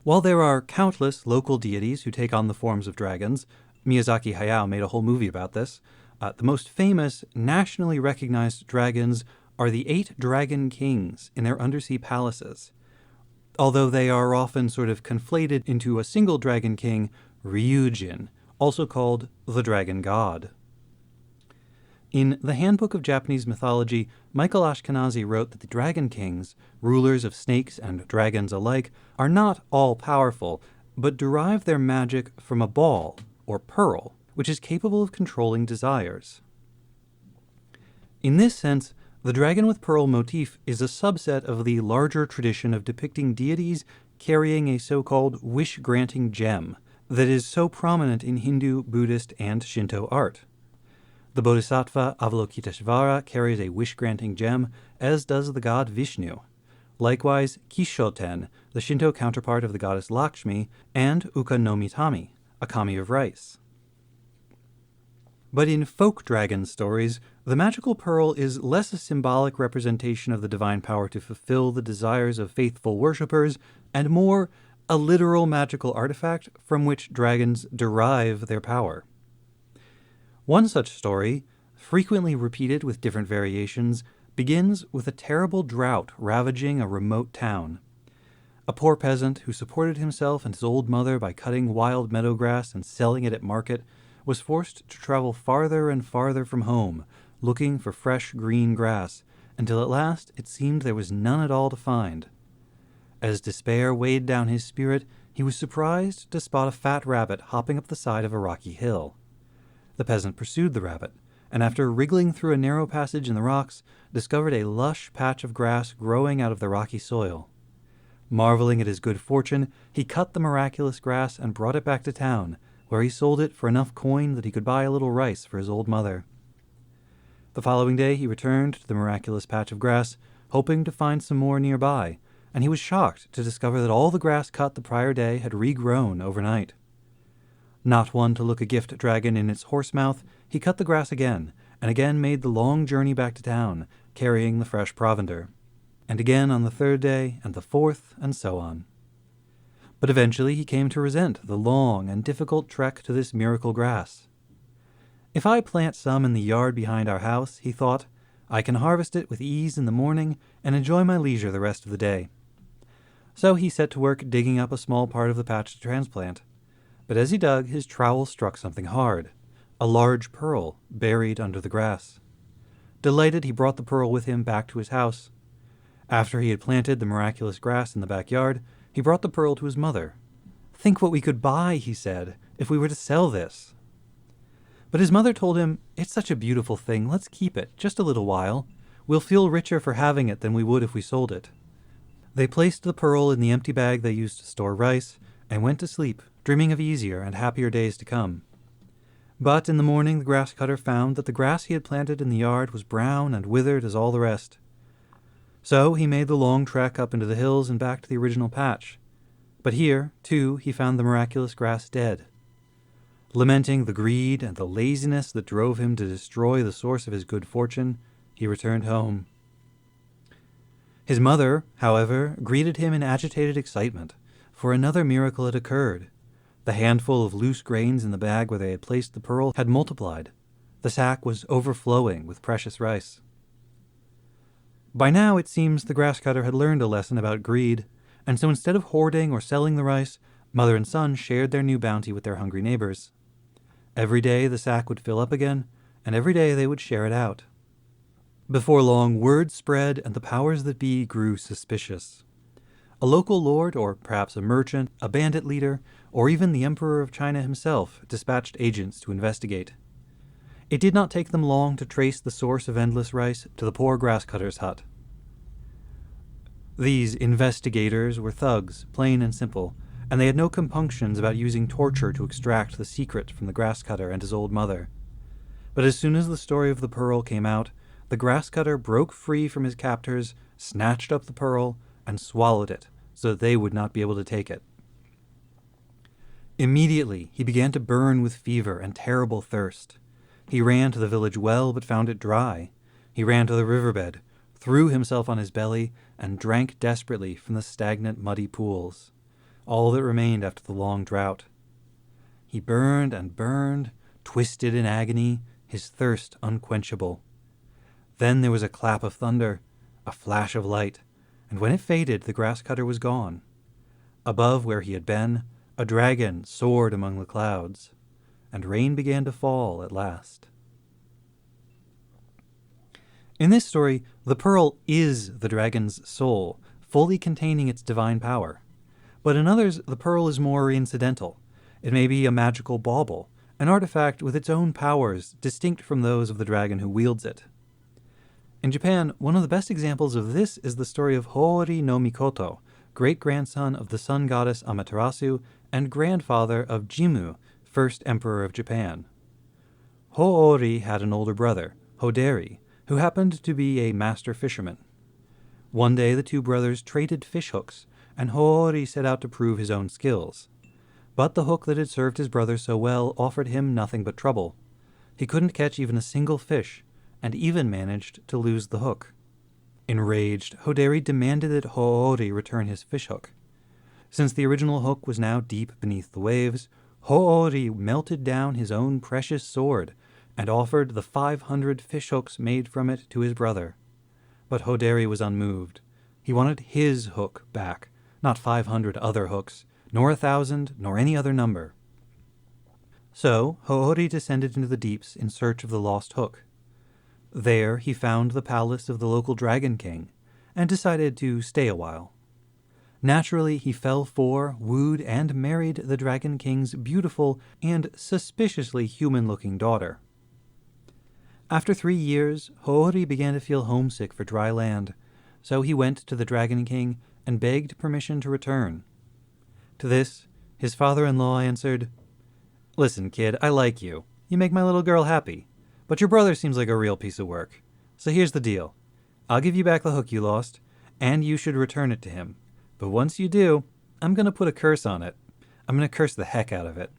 S2: While there are countless local deities who take on the forms of dragons, Miyazaki Hayao made a whole movie about this, the most famous, nationally recognized dragons are the 8 dragon kings in their undersea palaces, although they are often sort of conflated into a single dragon king, Ryujin, also called the Dragon God. In the Handbook of Japanese Mythology, Michael Ashkenazi wrote that the dragon kings, rulers of snakes and dragons alike, are not all-powerful, but derive their magic from a ball, or pearl, which is capable of controlling desires. In this sense, the dragon with pearl motif is a subset of the larger tradition of depicting deities carrying a so-called wish-granting gem that is so prominent in Hindu, Buddhist, and Shinto art. The bodhisattva Avalokiteshvara carries a wish-granting gem, as does the god Vishnu. Likewise, Kishoten, the Shinto counterpart of the goddess Lakshmi, and Uka no Mitami, a kami of rice. But in folk dragon stories, the magical pearl is less a symbolic representation of the divine power to fulfill the desires of faithful worshippers, and more a literal magical artifact from which dragons derive their power. One such story, frequently repeated with different variations, begins with a terrible drought ravaging a remote town. A poor peasant who supported himself and his old mother by cutting wild meadow grass and selling it at market was forced to travel farther and farther from home, looking for fresh green grass, until at last it seemed there was none at all to find. As despair weighed down his spirit, he was surprised to spot a fat rabbit hopping up the side of a rocky hill. The peasant pursued the rabbit, and after wriggling through a narrow passage in the rocks, discovered a lush patch of grass growing out of the rocky soil. Marveling at his good fortune, he cut the miraculous grass and brought it back to town, where he sold it for enough coin that he could buy a little rice for his old mother. The following day he returned to the miraculous patch of grass, hoping to find some more nearby, and he was shocked to discover that all the grass cut the prior day had regrown overnight. Not one to look a gift dragon in its horse mouth, he cut the grass again, and again made the long journey back to town, carrying the fresh provender. And again on the third day, and the fourth, and so on. But eventually he came to resent the long and difficult trek to this miracle grass. If I plant some in the yard behind our house, he thought, I can harvest it with ease in the morning and enjoy my leisure the rest of the day. So he set to work digging up a small part of the patch to transplant. But as he dug, his trowel struck something hard, a large pearl buried under the grass. Delighted, he brought the pearl with him back to his house. After he had planted the miraculous grass in the backyard, he brought the pearl to his mother. Think what we could buy, he said, if we were to sell this. But his mother told him, it's such a beautiful thing, let's keep it, just a little while. We'll feel richer for having it than we would if we sold it. They placed the pearl in the empty bag they used to store rice, and went to sleep, dreaming of easier and happier days to come. But in the morning the grass cutter found that the grass he had planted in the yard was brown and withered as all the rest. So he made the long trek up into the hills and back to the original patch. But here, too, he found the miraculous grass dead. Lamenting the greed and the laziness that drove him to destroy the source of his good fortune, he returned home. His mother, however, greeted him in agitated excitement, for another miracle had occurred. The handful of loose grains in the bag where they had placed the pearl had multiplied. The sack was overflowing with precious rice. By now it seems the grass cutter had learned a lesson about greed, and so instead of hoarding or selling the rice, mother and son shared their new bounty with their hungry neighbors. Every day the sack would fill up again, and every day they would share it out. Before long, word spread, and the powers that be grew suspicious. A local lord, or perhaps a merchant, a bandit leader, or even the Emperor of China himself dispatched agents to investigate. It did not take them long to trace the source of endless rice to the poor grass cutter's hut. These investigators were thugs, plain and simple, and they had no compunctions about using torture to extract the secret from the grass cutter and his old mother. But as soon as the story of the pearl came out, the grass cutter broke free from his captors, snatched up the pearl, and swallowed it, so that they would not be able to take it. Immediately he began to burn with fever and terrible thirst. He ran to the village well, but found it dry. He ran to the riverbed, threw himself on his belly, and drank desperately from the stagnant, muddy pools, all that remained after the long drought. He burned and burned, twisted in agony, his thirst unquenchable. Then there was a clap of thunder, a flash of light, and when it faded, the grass cutter was gone. Above where he had been, a dragon soared among the clouds, and rain began to fall at last. In this story, the pearl is the dragon's soul, fully containing its divine power. But in others, the pearl is more incidental. It may be a magical bauble, an artifact with its own powers distinct from those of the dragon who wields it. In Japan, one of the best examples of this is the story of Hoori no Mikoto, great-grandson of the sun goddess Amaterasu and grandfather of Jimmu, first emperor of Japan. Hoori had an older brother, Hoderi, who happened to be a master fisherman. One day the two brothers traded fishhooks, and Hoori set out to prove his own skills. But the hook that had served his brother so well offered him nothing but trouble. He couldn't catch even a single fish, and even managed to lose the hook. Enraged, Hoderi demanded that Hoori return his fishhook. Since the original hook was now deep beneath the waves, Hoori melted down his own precious sword and offered the 500 fishhooks made from it to his brother. But Hoderi was unmoved. He wanted his hook back, not 500 other hooks, nor 1,000, nor any other number. So Hoori descended into the deeps in search of the lost hook. There he found the palace of the local dragon king, and decided to stay a while. Naturally, he fell for, wooed, and married the dragon king's beautiful and suspiciously human-looking daughter. After 3 years, Hoori began to feel homesick for dry land, so he went to the dragon king and begged permission to return. To this, his father-in-law answered, "Listen, kid, I like you. You make my little girl happy. but your brother seems like a real piece of work. So here's the deal. I'll give you back the hook you lost, and you should return it to him. But once you do, I'm going to put a curse on it. I'm going to curse the heck out of it.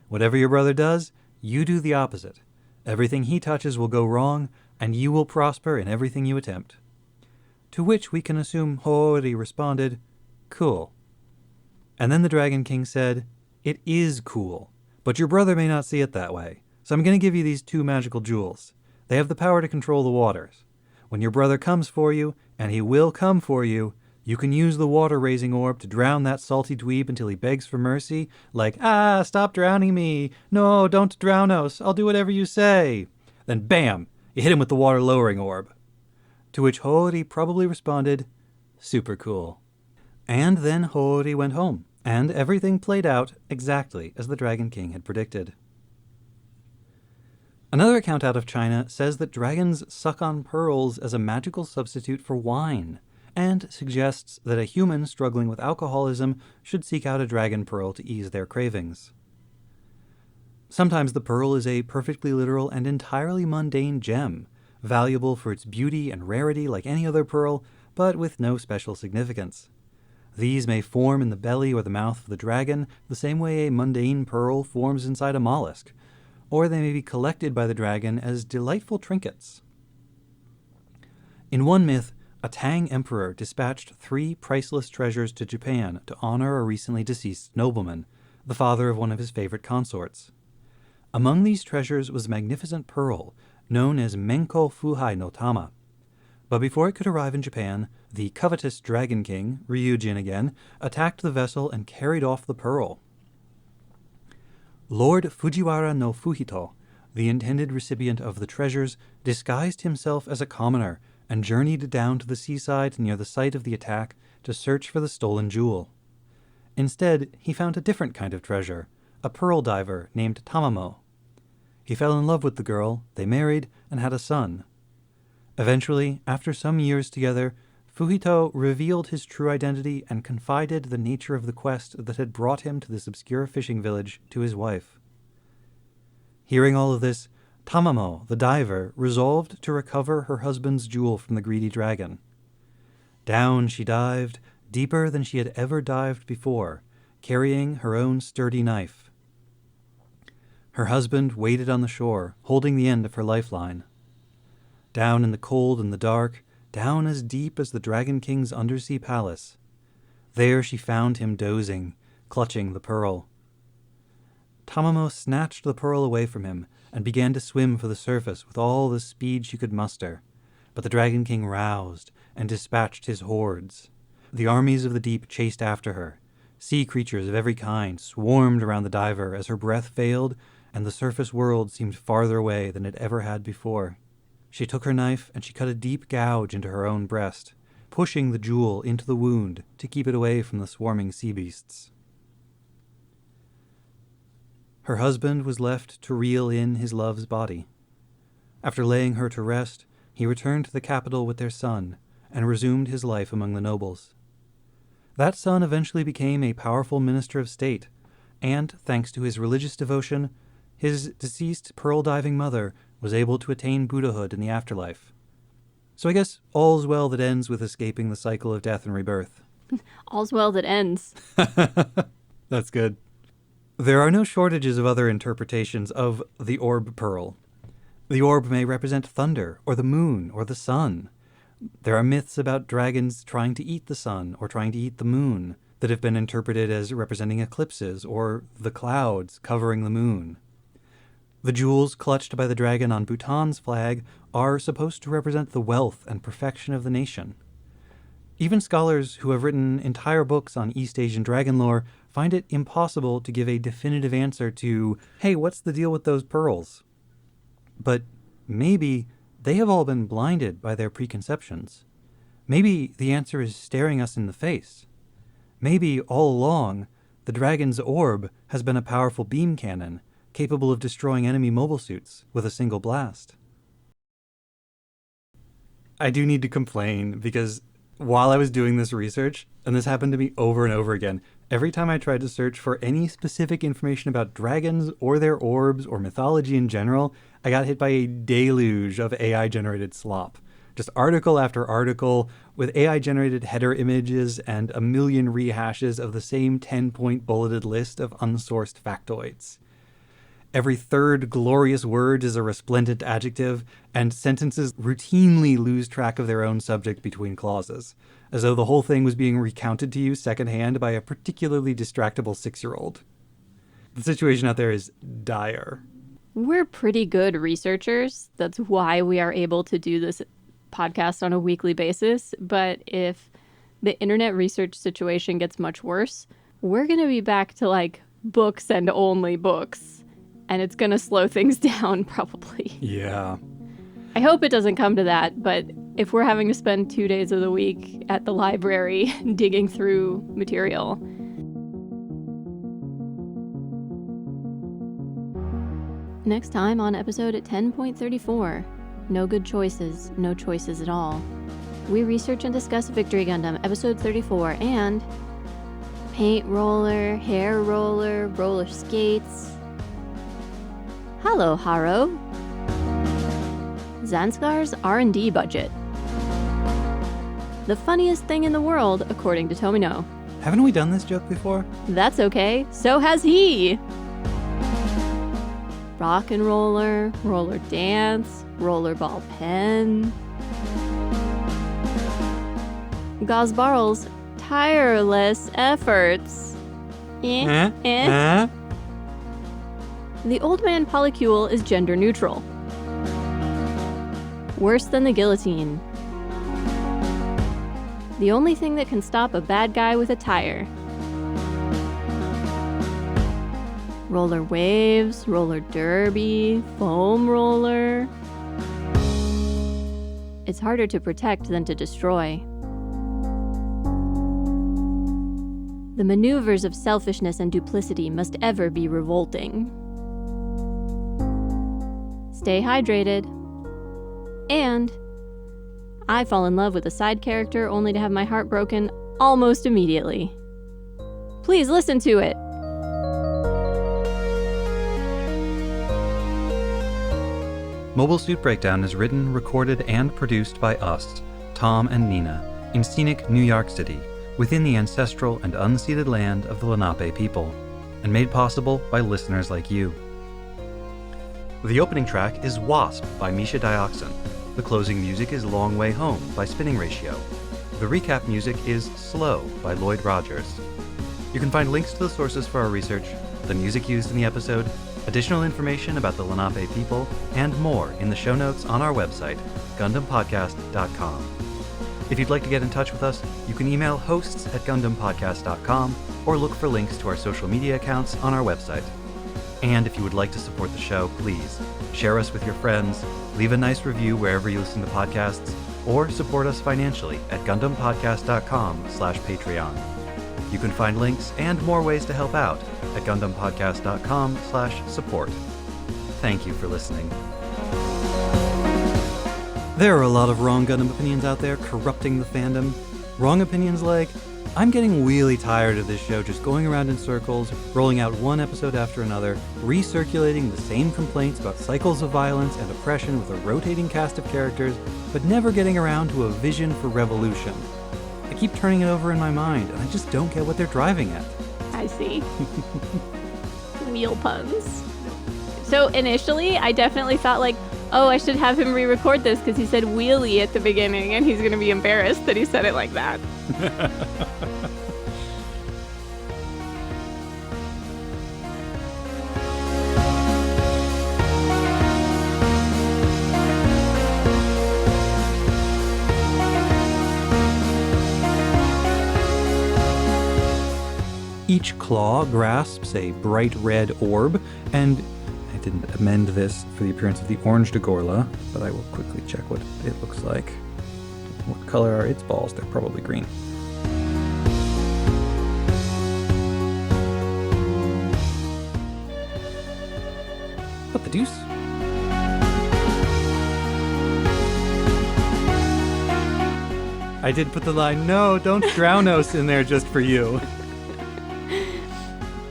S2: Whatever your brother does, you do the opposite. Everything he touches will go wrong, and you will prosper in everything you attempt. To which we can assume Hoori responded, cool. And then the Dragon King said, it is cool, but your brother may not see it that way. So I'm going to give you these 2 magical jewels. They have the power to control the waters. When your brother comes for you, and he will come for you, you can use the water-raising orb to drown that salty dweeb until he begs for mercy, like, stop drowning me. No, don't drown us. I'll do whatever you say. Then bam, you hit him with the water-lowering orb. To which Hoori probably responded, super cool. And then Hoori went home, and everything played out exactly as the Dragon King had predicted. Another account out of China says that dragons suck on pearls as a magical substitute for wine, and suggests that a human struggling with alcoholism should seek out a dragon pearl to ease their cravings. Sometimes the pearl is a perfectly literal and entirely mundane gem, valuable for its beauty and rarity like any other pearl, but with no special significance. These may form in the belly or the mouth of the dragon the same way a mundane pearl forms inside a mollusk, or they may be collected by the dragon as delightful trinkets. In one myth, a Tang emperor dispatched 3 priceless treasures to Japan to honor a recently deceased nobleman, the father of one of his favorite consorts. Among these treasures was a magnificent pearl, known as Menko Fuhai no Tama. But before it could arrive in Japan, the covetous Dragon King, Ryujin again, attacked the vessel and carried off the pearl. Lord Fujiwara no Fuhito, the intended recipient of the treasures, disguised himself as a commoner and journeyed down to the seaside near the site of the attack to search for the stolen jewel. Instead, he found a different kind of treasure, a pearl diver named Tamamo. He fell in love with the girl, they married, and had a son. Eventually, after some years together, Fuhito revealed his true identity and confided the nature of the quest that had brought him to this obscure fishing village to his wife. Hearing all of this, Tamamo, the diver, resolved to recover her husband's jewel from the greedy dragon. Down she dived, deeper than she had ever dived before, carrying her own sturdy knife. Her husband waited on the shore, holding the end of her lifeline. Down in the cold and the dark, down as deep as the Dragon King's undersea palace. There she found him dozing, clutching the pearl. Tamamo snatched the pearl away from him and began to swim for the surface with all the speed she could muster. But the Dragon King roused and dispatched his hordes. The armies of the deep chased after her. Sea creatures of every kind swarmed around the diver as her breath failed and the surface world seemed farther away than it ever had before. She took her knife and she cut a deep gouge into her own breast, pushing the jewel into the wound to keep it away from the swarming sea beasts. Her husband was left to reel in his love's body. After laying her to rest, he returned to the capital with their son and resumed his life among the nobles. That son eventually became a powerful minister of state, and, thanks to his religious devotion, his deceased pearl-diving mother was able to attain Buddhahood in the afterlife. So I guess all's well that ends with escaping the cycle of death and rebirth.
S1: All's well that ends.
S2: That's good. There are no shortages of other interpretations of the orb pearl. The orb may represent thunder, or the moon, or the sun. There are myths about dragons trying to eat the sun, or trying to eat the moon, that have been interpreted as representing eclipses, or the clouds covering the moon. The jewels clutched by the dragon on Bhutan's flag are supposed to represent the wealth and perfection of the nation. Even scholars who have written entire books on East Asian dragon lore find it impossible to give a definitive answer to, hey, what's the deal with those pearls? But maybe they have all been blinded by their preconceptions. Maybe the answer is staring us in the face. Maybe all along, the dragon's orb has been a powerful beam cannon, capable of destroying enemy mobile suits with a single blast. I do need to complain because while I was doing this research, and this happened to me over and over again, Every time I tried to search for any specific information about dragons or their orbs or mythology in general, I got hit by a deluge of AI-generated slop. Just article after article with AI-generated header images and a million rehashes of the same 10-point bulleted list of unsourced factoids. Every third glorious word is a resplendent adjective, and sentences routinely lose track of their own subject between clauses, as though the whole thing was being recounted to you secondhand by a particularly distractible 6-year-old. The situation out there is dire.
S1: We're pretty good researchers. That's why we are able to do this podcast on a weekly basis. But if the internet research situation gets much worse, we're going to be back to like books and only books. And it's going to slow things down, probably.
S2: Yeah.
S1: I hope it doesn't come to that, but if we're having to spend 2 days of the week at the library digging through material. Next time on episode 10.34, No Good Choices, No Choices at All. We research and discuss Victory Gundam, episode 34, and paint roller, hair roller, roller skates. Hello, Haro. Zanskar's R&D budget. The funniest thing in the world, according to Tomino.
S2: Haven't we done this joke before?
S1: That's okay, so has he! Rock and roller, roller dance, rollerball pen. Gosbarl's tireless efforts. The old man polycule is gender neutral. Worse than the guillotine. The only thing that can stop a bad guy with a tire. Roller waves, roller derby, foam roller. It's harder to protect than to destroy. The maneuvers of selfishness and duplicity must ever be revolting. Stay hydrated. And I fall in love with a side character only to have my heart broken almost immediately. Please listen to it.
S2: Mobile Suit Breakdown is written, recorded, and produced by us, Tom and Nina, in scenic New York City, within the ancestral and unceded land of the Lenape people, and made possible by listeners like you. The opening track is Wasp by Misha Dioxin. The closing music is Long Way Home by Spinning Ratio. The recap music is Slow by Lloyd Rogers. You can find links to the sources for our research, the music used in the episode, additional information about the Lenape people, and more in the show notes on our website, GundamPodcast.com. If you'd like to get in touch with us, you can email hosts@GundamPodcast.com or look for links to our social media accounts on our website. And if you would like to support the show, please share us with your friends, leave a nice review wherever you listen to podcasts, or support us financially at GundamPodcast.com/Patreon. You can find links and more ways to help out at GundamPodcast.com/support. Thank you for listening. There are a lot of wrong Gundam opinions out there corrupting the fandom. Wrong opinions like, I'm getting really tired of this show just going around in circles, rolling out one episode after another, recirculating the same complaints about cycles of violence and oppression with a rotating cast of characters, but never getting around to a vision for revolution. I keep turning it over in my mind, and I just don't get what they're driving at.
S1: I see. Wheel puns. So initially, I definitely thought like, oh, I should have him re-record this because he said wheelie at the beginning, and he's going to be embarrassed that he said it like that.
S2: Each claw grasps a bright red orb, and I didn't amend this for the appearance of the orange Dagorla, but I will quickly check what it looks like. What color are its balls? They're probably green. What the deuce? I did put the line, no, don't drown us in there just for you.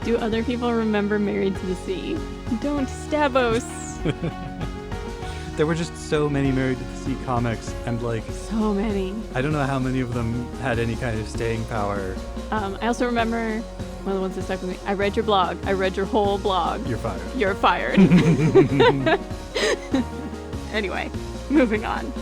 S1: Do other people remember Married to the Sea? Don't stab us.
S2: There were just so many Married to the Sea comics, and like
S1: So many.
S2: I don't know how many of them had any kind of staying power.
S1: I also remember one of the ones that stuck with me. I read your blog. I read your whole blog.
S2: You're fired.
S1: You're fired. Anyway, moving on.